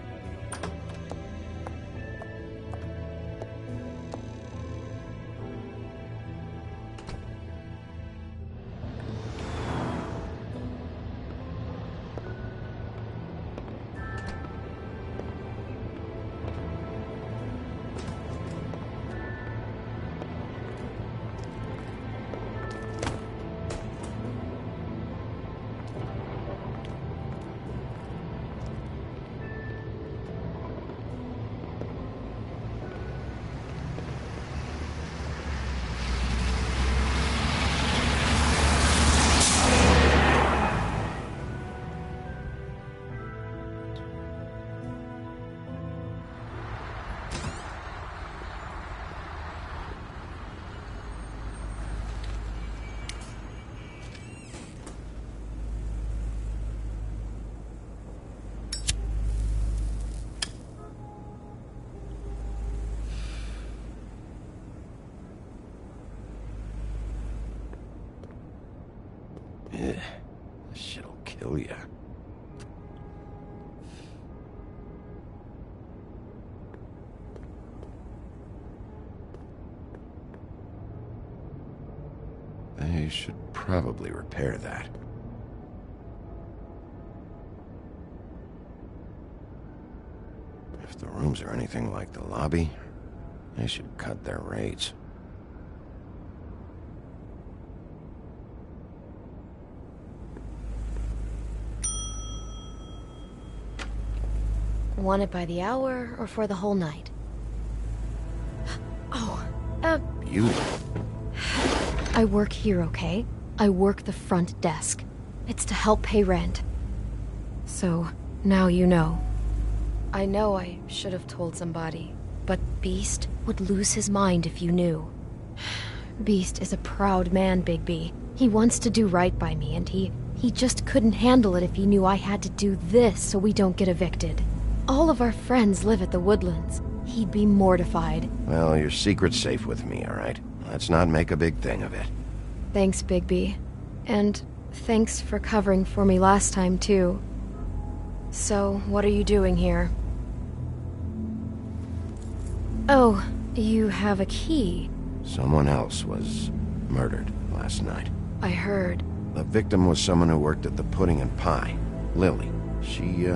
This shit'll kill ya. They should probably repair that. If the rooms are anything like the lobby, they should cut their rates. Want it by the hour or for the whole night? Oh, You? I work here, okay? I work the front desk. It's to help pay rent. So, now you know. I know I should have told somebody, but Beast would lose his mind if you knew. Beast is a proud man, Bigby. He wants to do right by me, and he just couldn't handle it if he knew I had to do this so we don't get evicted. All of our friends live at the Woodlands. He'd be mortified. Well, your secret's safe with me, all right? Let's not make a big thing of it. Thanks, Bigby. And thanks for covering for me last time, too. So, what are you doing here? Oh, you have a key. Someone else was murdered last night. I heard. The victim was someone who worked at the Pudding and Pie. Lily. She,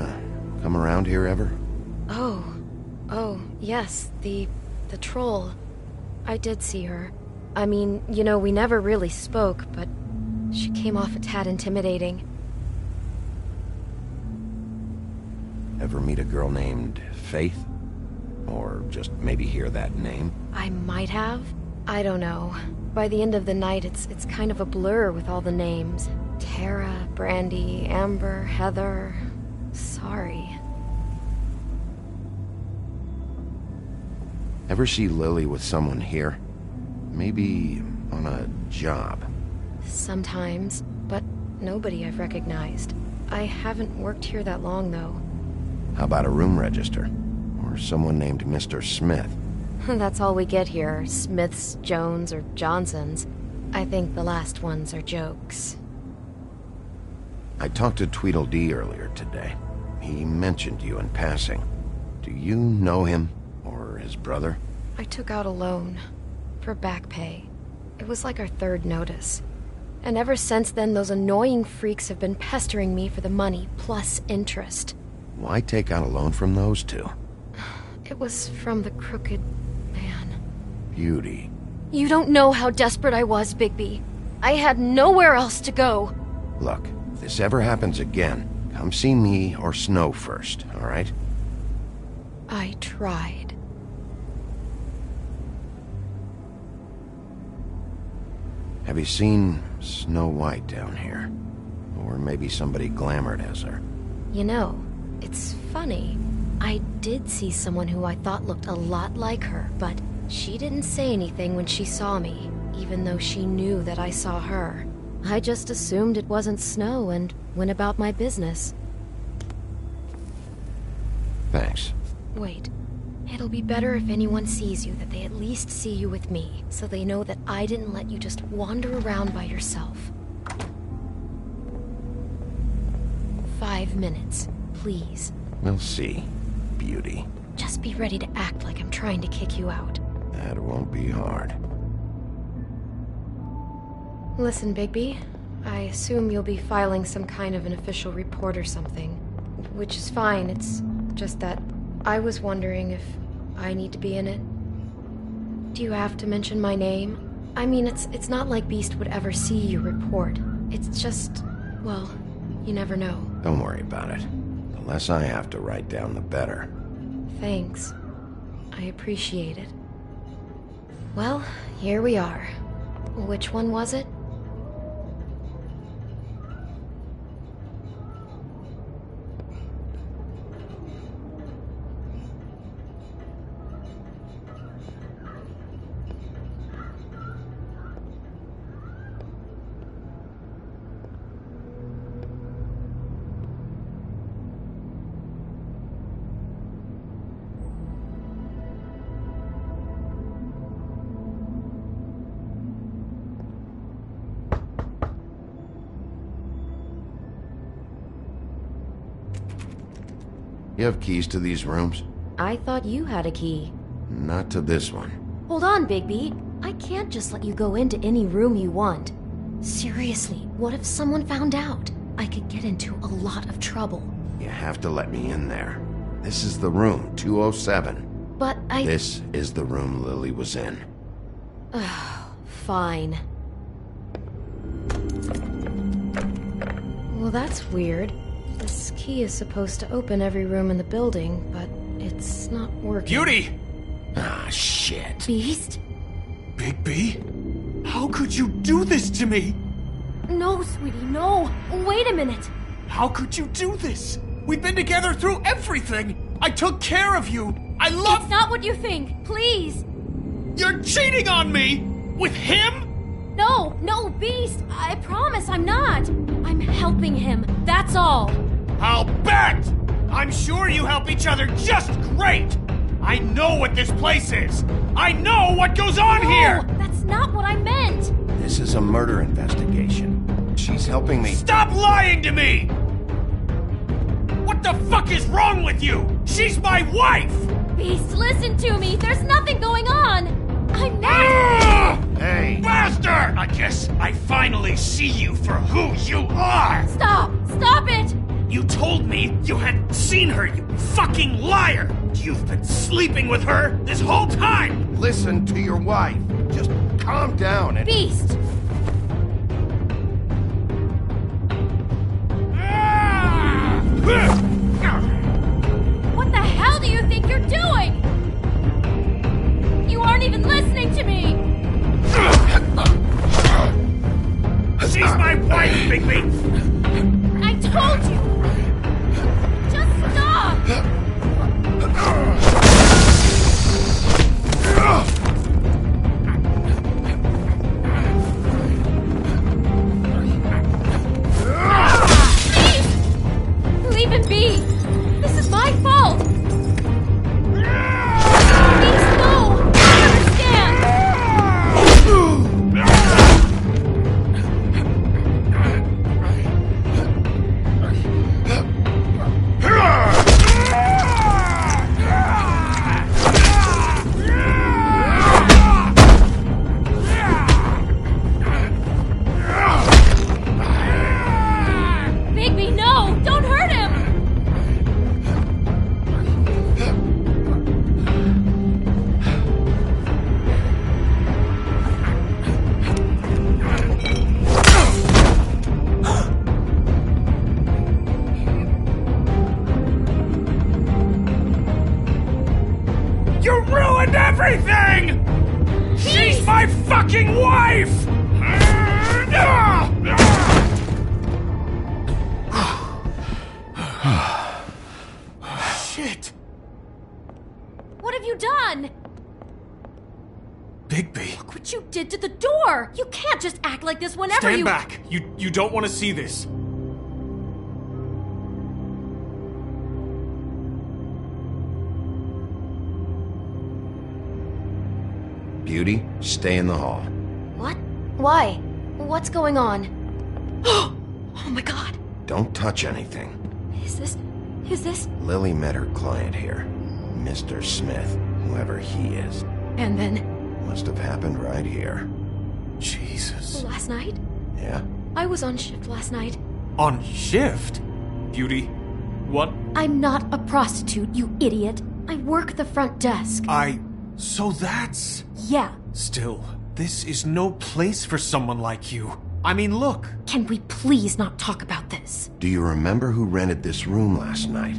come around here ever? Oh, yes, the troll. I did see her. I mean, you know, we never really spoke, but she came off a tad intimidating. Ever meet a girl named Faith? Or just maybe hear that name? I might have. I don't know. By the end of the night, it's kind of a blur with all the names. Tara, Brandy, Amber, Heather... Sorry. Ever see Lily with someone here? Maybe on a job? Sometimes, but nobody I've recognized. I haven't worked here that long, though. How about a room register? Or someone named Mr. Smith? That's all we get here, Smiths, Jones, or Johnsons. I think the last ones are jokes. I talked to Tweedledee earlier today. He mentioned you in passing. Do you know him? Or his brother? I took out a loan. For back pay. It was like our third notice. And ever since then, those annoying freaks have been pestering me for the money, plus interest. Why take out a loan from those two? It was from the crooked man. Beauty. You don't know how desperate I was, Bigby. I had nowhere else to go. Look, if this ever happens again, come see me or Snow first, all right? I tried. Have you seen Snow White down here? Or maybe somebody glamored as her? You know, it's funny. I did see someone who I thought looked a lot like her, but she didn't say anything when she saw me, even though she knew that I saw her. I just assumed it wasn't Snow and went about my business. Thanks. Wait. It'll be better if anyone sees you that they at least see you with me, so they know that I didn't let you just wander around by yourself. 5 minutes, please. We'll see, Beauty. Just be ready to act like I'm trying to kick you out. That won't be hard. Listen, Bigby. I assume you'll be filing some kind of an official report or something. Which is fine, it's just that I was wondering if I need to be in it. Do you have to mention my name? I mean, it's not like Beast would ever see your report. It's just, well, you never know. Don't worry about it. The less I have to write down, the better. Thanks. I appreciate it. Well, here we are. Which one was it? You have keys to these rooms? I thought you had a key. Not to this one. Hold on, Bigby. I can't just let you go into any room you want. Seriously, what if someone found out? I could get into a lot of trouble. You have to let me in there. This is the room, 207. But I... This is the room Lily was in. Fine. Well, that's weird. This key is supposed to open every room in the building, but it's not working. Beauty! Ah, shit. Beast? Bigby? How could you do this to me? No, sweetie, no. Wait a minute. How could you do this? We've been together through everything. I took care of you. I love... It's not what you think. Please. You're cheating on me! With him? No, Beast. I promise I'm not. I'm helping him. That's all. I'll bet! I'm sure you help each other just great! I know what this place is! I know what goes on here! That's not what I meant! This is a murder investigation. She's helping me... Stop lying to me! What the fuck is wrong with you? She's my wife! Beast, listen to me! There's nothing going on! I'm not... Hey! Bastard! I guess I finally see you for who you are! Stop! Stop it! You told me you hadn't seen her, you fucking liar! You've been sleeping with her this whole time! Listen to your wife. Just calm down and... Beast! Ah! What the hell do you think you're doing? my fucking wife! Shit! What have you done? Bigby. Look what you did to the door! You can't just act like this whenever Stand you- back! You don't want to see this. Beauty, stay in the hall. What? Why? What's going on? Oh my god. Don't touch anything. Is this? Lily met her client here, Mr. Smith, whoever he is. And then, Must have happened right here. Jesus. last night? Yeah? I was on shift last night. On shift? Beauty, what? I'm not a prostitute, you idiot. I work the front desk. So that's... Yeah. Still, this is no place for someone like you. I mean, look. Can we please not talk about this? Do you remember who rented this room last night?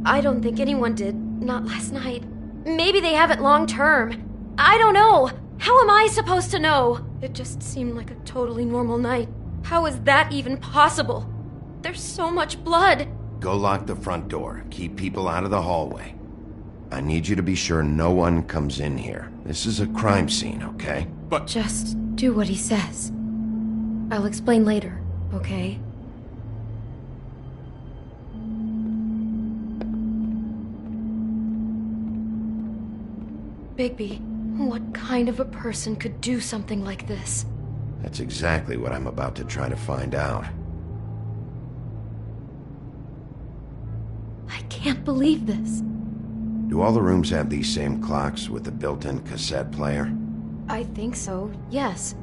I don't think anyone did. Not last night. Maybe they have it long term. I don't know. How am I supposed to know? It just seemed like a totally normal night. How is that even possible? There's so much blood. Go lock the front door. Keep people out of the hallway. I need you to be sure no one comes in here. This is a crime scene, okay? But... Just do what he says. I'll explain later, okay? Bigby, what kind of a person could do something like this? That's exactly what I'm about to try to find out. I can't believe this. Do all the rooms have these same clocks with the built-in cassette player? I think so, yes.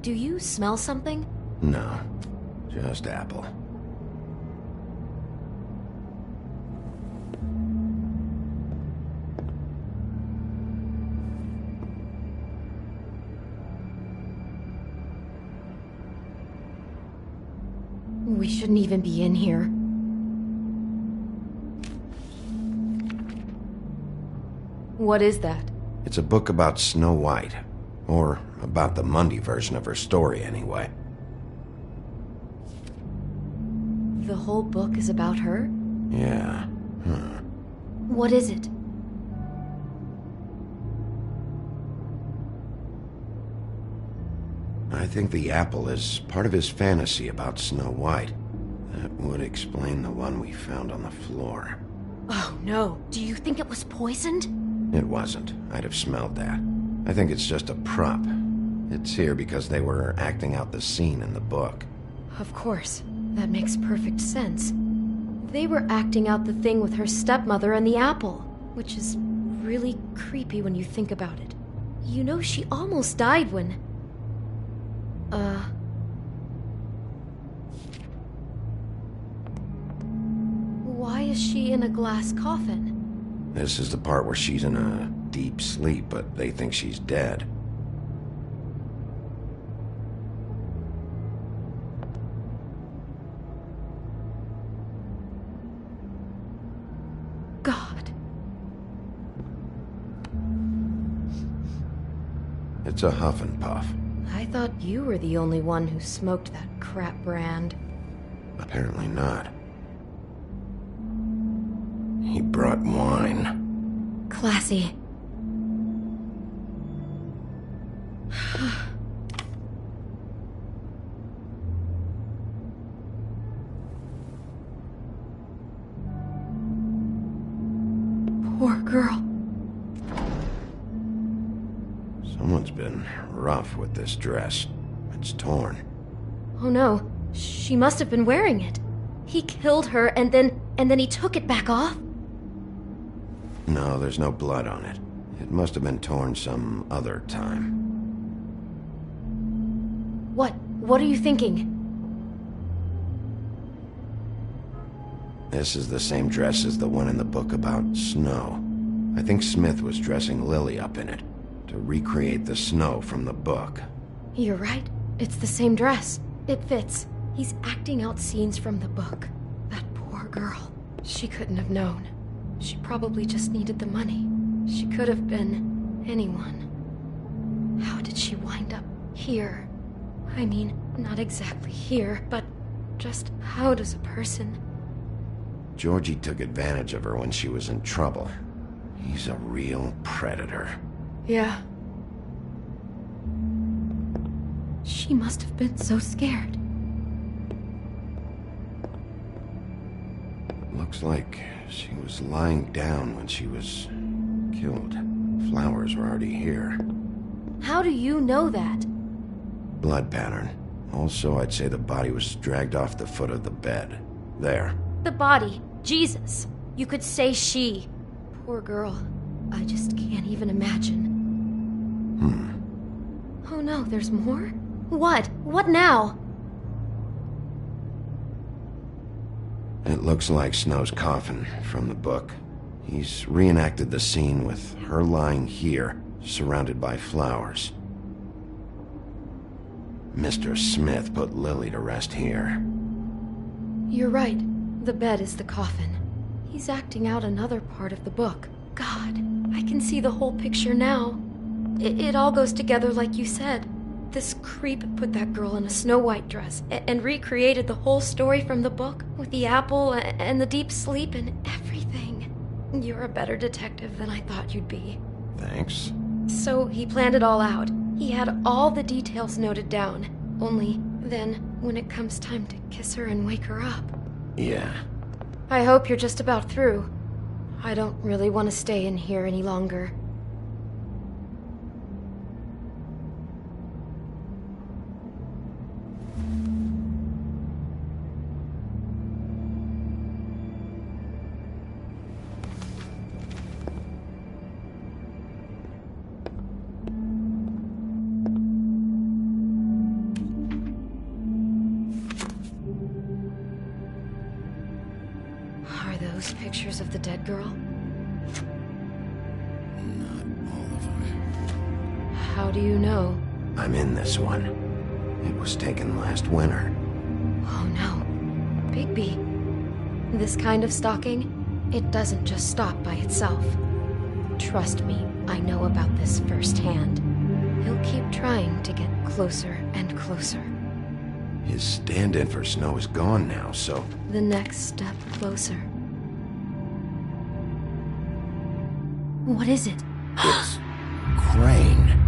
Do you smell something? No, just apple. We shouldn't even be in here. What is that? It's a book about Snow White. Or about the Mundy version of her story, anyway. The whole book is about her? Yeah. What is it? I think the apple is part of his fantasy about Snow White. That would explain the one we found on the floor. Oh no, do you think it was poisoned? It wasn't. I'd have smelled that. I think it's just a prop. It's here because they were acting out the scene in the book. Of course. That makes perfect sense. They were acting out the thing with her stepmother and the apple, which is really creepy when you think about it. You know, she almost died when... Why is she in a glass coffin? This is the part where she's in a deep sleep, but they think she's dead. God. It's a huff and puff. I thought you were the only one who smoked that crap brand. Apparently not. He brought wine. Classy. Poor girl. Someone's been rough with this dress. It's torn. Oh no, she must have been wearing it. He killed her and then he took it back off? No, there's no blood on it. It must have been torn some other time. What are you thinking? This is the same dress as the one in the book about snow. I think Smith was dressing Lily up in it to recreate the snow from the book. You're right. It's the same dress. It fits. He's acting out scenes from the book. That poor girl. She couldn't have known. She probably just needed the money. She could have been anyone. How did she wind up here? I mean, not exactly here, but just how does a person... Georgie took advantage of her when she was in trouble. He's a real predator. Yeah. She must have been so scared. Looks like she was lying down when she was killed. Flowers were already here. How do you know that? Blood pattern. Also, I'd say the body was dragged off the foot of the bed. There. The body. Jesus. You could say she. Poor girl. I just can't even imagine. Oh no, there's more? What? What now? It looks like Snow's coffin from the book. He's reenacted the scene with her lying here, surrounded by flowers. Mr. Smith put Lily to rest here. You're right. The bed is the coffin. He's acting out another part of the book. God, I can see the whole picture now. It all goes together like you said. This creep put that girl in a Snow White dress and recreated the whole story from the book with the apple and the deep sleep and everything. You're a better detective than I thought you'd be. Thanks. So he planned it all out. He had all the details noted down. Only then, when it comes time to kiss her and wake her up. Yeah. I hope you're just about through. I don't really want to stay in here any longer. Are those pictures of the dead girl? Not all of them. How do you know? I'm in this one. It was taken last winter. Oh no. Bigby. This kind of stalking, it doesn't just stop by itself. Trust me, I know about this firsthand. He'll keep trying to get closer and closer. His stand-in for Snow is gone now, so... The next step closer. What is it? It's... Crane.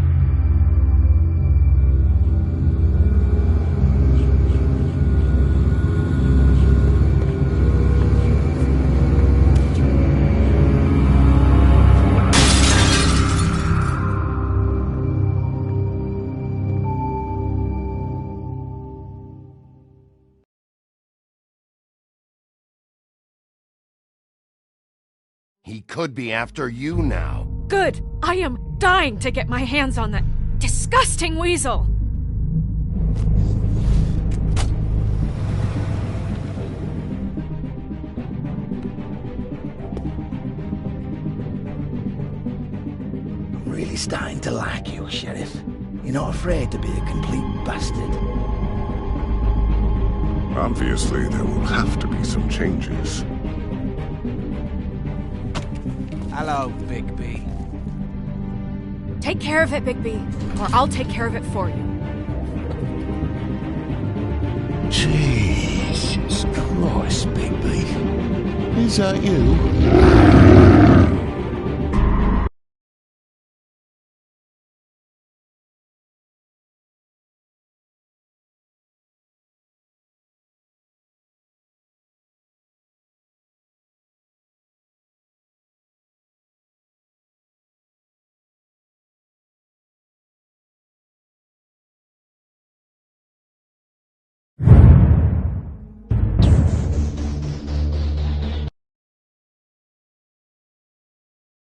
He could be after you now. Good! I am dying to get my hands on that disgusting weasel! I'm really starting to like you, Sheriff. You're not afraid to be a complete bastard. Obviously, there will have to be some changes. Hello, Bigby. Take care of it, Bigby, or I'll take care of it for you. Jesus Christ, Bigby. Is that you?